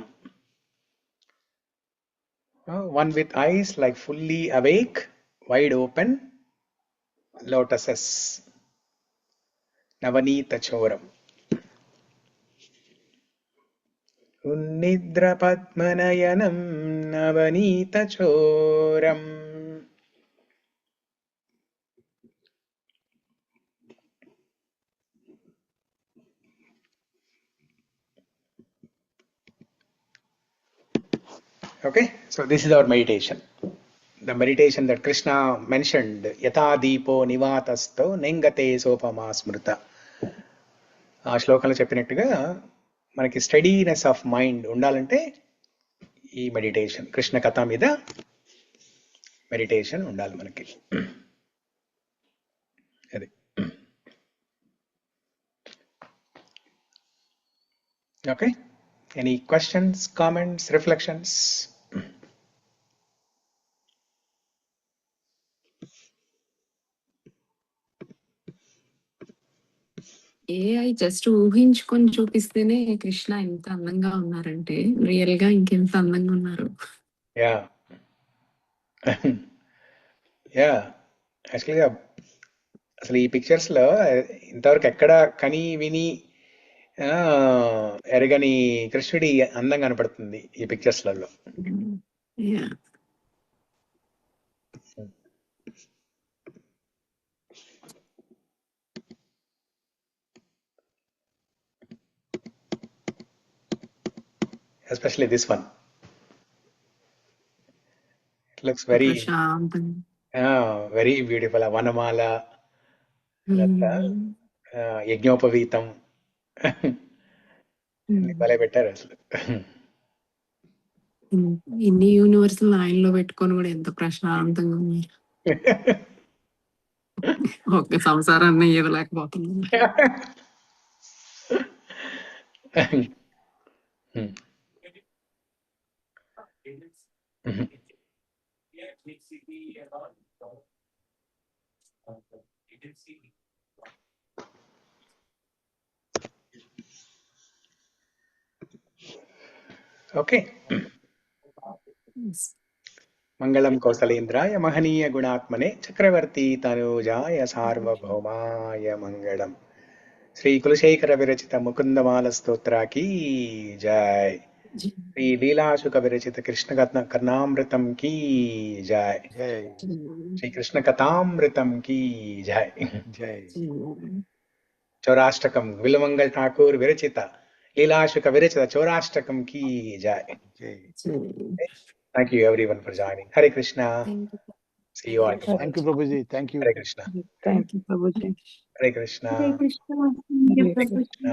One with eyes like fully awake, wide open, lotuses. Navanita choram. Unnidra padmanayanam navanita choram. Okay, so this is our meditation. The meditation that Krishna mentioned, yatā dīpo nivātasto nengate sopamā smrta. ఆ శ్లోకంలో చెప్పినట్టుగా మనకి steadiness of mind ఉండాలంటే ఈ meditation, Krishna కథ మీద meditation ఉండాలి మనకి. అది. Okay, any questions, comments, reflections? AI just ఊహించుకొని చూపిస్తేనే కృష్ణ ఎంత అందంగా ఉన్నారంటే రియల్ గా ఇంకెంత అందంగా ఉన్నారు. యా యా యాక్చువల్గా అసలు ఈ పిక్చర్స్ లో ఇంతవరకు ఎక్కడ కని విని ఎరగని కృష్ణుడి అందం కనపడుతుంది ఈ పిక్చర్స్లలో. Yeah Especially this one. It looks very very beautiful. Vanamala, యజ్ఞోపవీతం భలే పెట్టారు అసలు. ఇన్ని యూనివర్స్ లైన్ లో పెట్టుకొని కూడా ఎంత ప్రశాంతంగా ఉన్నారు. ఒక్క సంసారాన్ని ఇవ్వలేకపోతున్నాం. ఓకే, మంగళం కౌసలేంద్రాయ మహనీయ గుణాత్మనే చక్రవర్తి తనూజాయ సార్వభౌమాయ మంగళం. శ్రీ కులశేఖర విరచిత ముకుంద-మాల-స్తోత్ర కీ జై. శ్రీ లీలాశుక విరచిత కృష్ణ కర్ణామృతం కీ జై. శ్రీ కృష్ణ కథామృతం కీ జై. చౌరాష్టకం విలమంగళ ఠాకూర్ విరచిత లీలాశుక విరచిత చౌరాష్టకం కీ జై. Thank you everyone for joining. Hare Krishna. See you all tomorrow. Thank you, Prabhuji. Thank you. Hare Krishna. Thank you, Prabhuji. Hare Krishna. Hare Krishna. Hare Krishna.